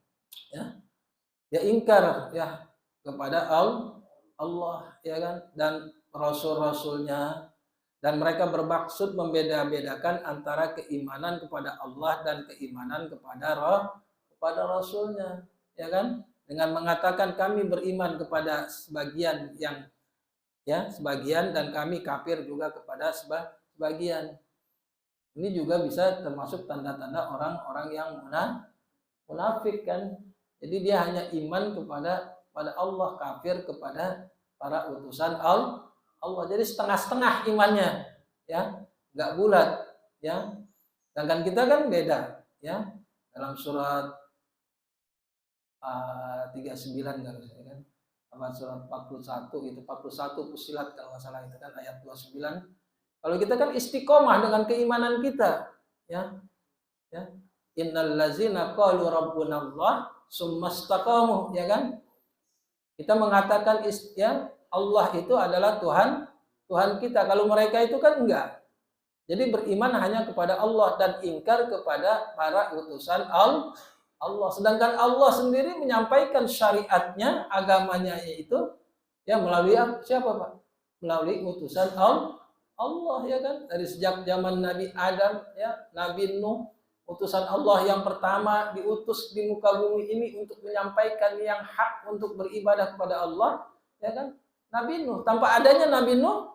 Ya, ya ingkar ya kepada Allah ya kan dan Rasul-Rasulnya, dan mereka bermaksud membeda-bedakan antara keimanan kepada Allah dan keimanan kepada Rasulnya, ya kan, dengan mengatakan kami beriman kepada sebagian dan kami kafir juga kepada sebagian. Ini juga bisa termasuk tanda-tanda orang-orang yang munafik kan. Jadi dia hanya iman kepada Allah, kafir kepada para utusan Allah. Jadi setengah-setengah imannya, ya, nggak bulat, ya. Sedangkan kita kan beda, ya. Dalam surat 39 kan, surat 41 itu 41 Fussilat kalau nggak salah itu kan ayat 29. Kalau kita kan istiqomah dengan keimanan kita, ya. Innal ladzina qalu rabbuna Allah tsumma istaqamu, ya kan? Kita mengatakan ya Allah itu adalah Tuhan kita. Kalau mereka itu kan enggak. Jadi beriman hanya kepada Allah dan ingkar kepada para utusan Allah. Sedangkan Allah sendiri menyampaikan syariatnya, agamanya itu ya melalui siapa Pak? Melalui utusan Allah ya kan. Dari sejak zaman Nabi Adam ya, Nabi Nuh, utusan Allah yang pertama diutus di muka bumi ini untuk menyampaikan yang hak untuk beribadah kepada Allah, ya kan? Nabi Nuh. Tanpa adanya Nabi Nuh,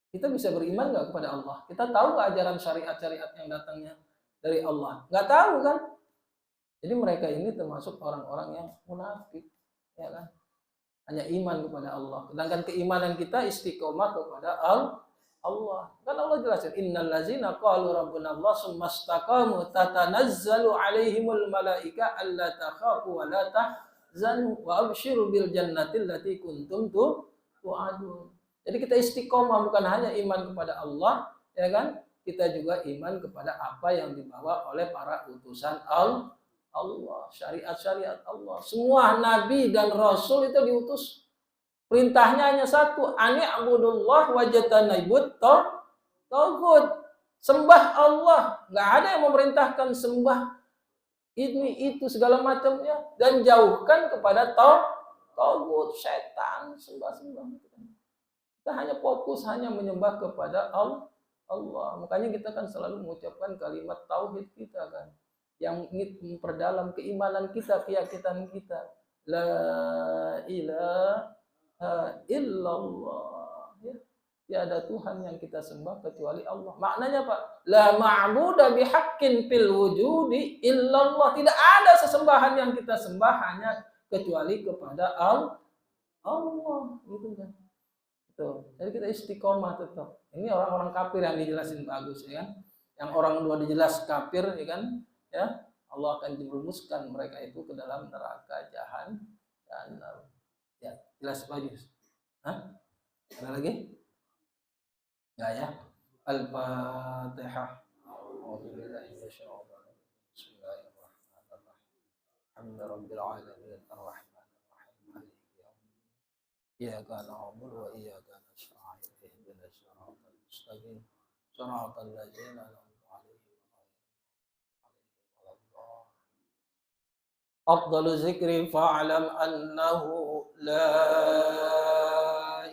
kita bisa beriman nggak kepada Allah? Kita tahu nggak ajaran syariat-syariat yang datangnya dari Allah? Nggak tahu kan? Jadi mereka ini termasuk orang-orang yang munafik, ya kan? Hanya iman kepada Allah. Sedangkan keimanan kita istiqomah kepada Allah. Kan Allah jelasin, innal ladzina qalu rabbuna Allah tsumma istaqamu tatanazzalu alaihimul malaika alla takhafu wa la tahzanu wa abshiru bil jannati allati kuntum tu'adun. Jadi kita istiqomah bukan hanya iman kepada Allah, ya kan? Kita juga iman kepada apa yang dibawa oleh para utusan Allah, syariat-syariat Allah. Semua nabi dan rasul itu diutus, perintahnya hanya satu, ani'budullah wajtanibut taghut. Sembah Allah, nggak ada yang memerintahkan sembah ini itu segala macamnya, dan jauhkan kepada taghut, setan, sembah-sembah. Kita hanya fokus hanya menyembah kepada Allah. Makanya kita kan selalu mengucapkan kalimat tauhid kita kan, yang memperdalam keimanan kita, keyakinan kita. La ilaha illallah, ya. Tiada Tuhan yang kita sembah kecuali Allah. Maknanya Pak, la ma'budu bihaqqin fil wujudi illallah. Tidak ada sesembahan yang kita sembah hanya kecuali kepada Allah. Gitu kan. Tuh. Jadi kita istiqomah tetap. Ini orang-orang kafir yang dijelasin bagus ya kan. Yang orang dua dijelas kafir ya kan. Ya, Allah akan jerumuskan mereka itu ke dalam neraka jahanam. Ya, jelas bagus. Hah? Ada lagi? Enggak ya? Al-Fatihah. Bismillahirrahmanirrahim. Alhamdulillahirabbil alamin arrahmanirrahim. Iyyaka na'budu wa iyyaka nasta'in. Ihdinas siratal mustaqim. Siratal ladzina an'amta 'alaihim. Afdalu zikri fa'lam annahu la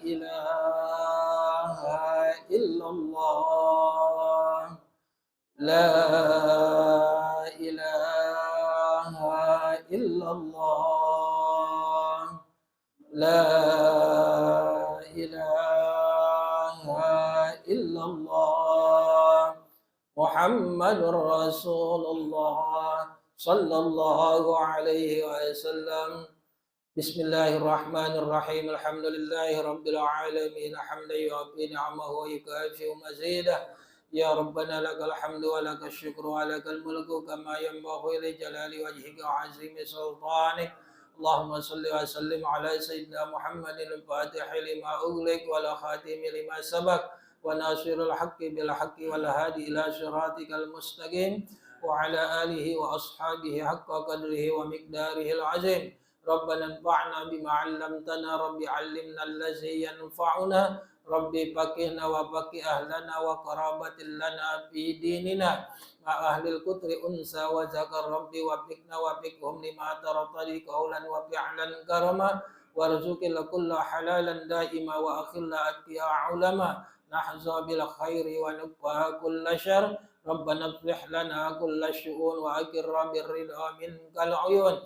ilaha illallah. La ilaha illallah. La ilaha illallah. Muhammadur Rasulullah sallallahu alaihi wasallam. Bismillahirrahmanirrahim. Alhamdulillahi rabbil alamin. Hamdan yu'affi ni'amahu wa yukafi mazidah. Ya Rabbana lakal hamdu wa lakal syukru wa lakal mulku kama yanbaghi li jalali wajhika wa 'azimi sultanik. Allahumma salli wa sallim ala sayyidina Muhammadin al-Fatih lima ughliq wal khatim lima sabaq wa nasirul haqqi bil haqqi wal hadi ila siratikal mustaqim wa ala alihi wa ashabihi haqqa qadrihi wa miqdarihi al-'azim. Rabbana anfa'na bima 'allamtana rabbi 'allimna allazi yanfa'una Rabbi faqihna wa faqih ahlana wa qarabatil lana fi dinina ma ahlil kutri unsa wa zakar Rabbi wa fiqna wa fiqhum lima taratali qawlan wa fi'lan karama warzuqil kulla halalan daima wa akhilla attiya ulama nahza bil khairi wa nubqa kulla syar Rabbana aflih lana kulla syu'un wa akirra birridha minkal uyun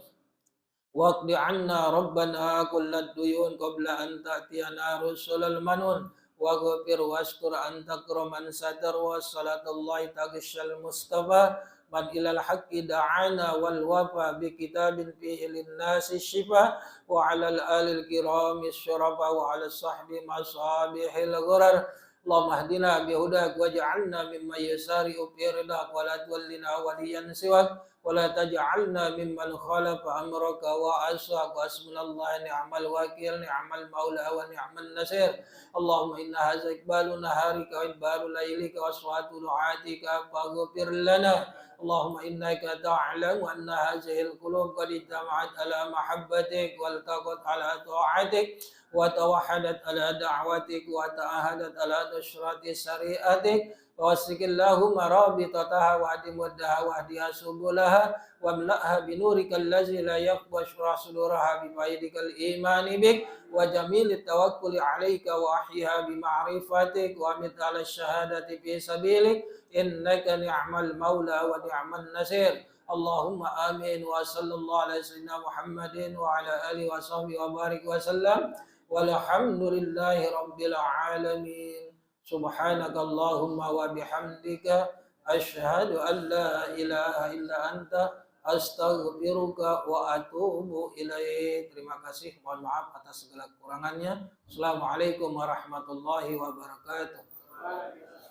waqdi anna Rabbana kulla duyun qabla an ta'tiyana rusulul manun waghfir wastur anta kraman satar wa salatullahi tagshal mustafa man ilal haqqi da'ana wal wafa bi kitabin fihi linnasi shifa wa ala alil kirami syurafa wa ala sahbi masabihil ghurar Allahumma hdina bihudak waj'alna mimman yasari'u fi ridak wa la tuwallina waliyan siwak wa la taj'alna mimman khalafa amraka wa aswak wa hasbunallahu ni'mal wakil ni'mal maula wa ni'mal nasir Allahumma inna hadza iqbalu naharika wa idbaru laylika wa aswatu du'atika faghfir lana Allahumma innaka ta'lamu anna hadhihi al-qulub qad ijtama'at ala mahabbatik wal taqat ala ta'atik وتوحدت على دعوتك وتعاهدت على نشرة شريعتك ووسك اللهم رابطتها وأدم ودها واهدها سبلها واملأها بنورك الذي لا يخفى اشرح صدورها بفائدك الإيمان بك وجميل التوكل عليك وأحيها بمعرفتك ومت على الشهادة في سبيلك إنك نعم المولى ونعم النصير اللهم آمين وصلى الله على سيدنا محمد وعلى آله وصحبه وبارك وسلم walhamdulillahi rabbil alamin subhanakallahumma wa bihamdika asyhadu an la ilaha illa anta astaghfiruka wa atubu ilaik. Terima kasih, mohon maaf atas segala kekurangannya. Assalamualaikum warahmatullahi wabarakatuh.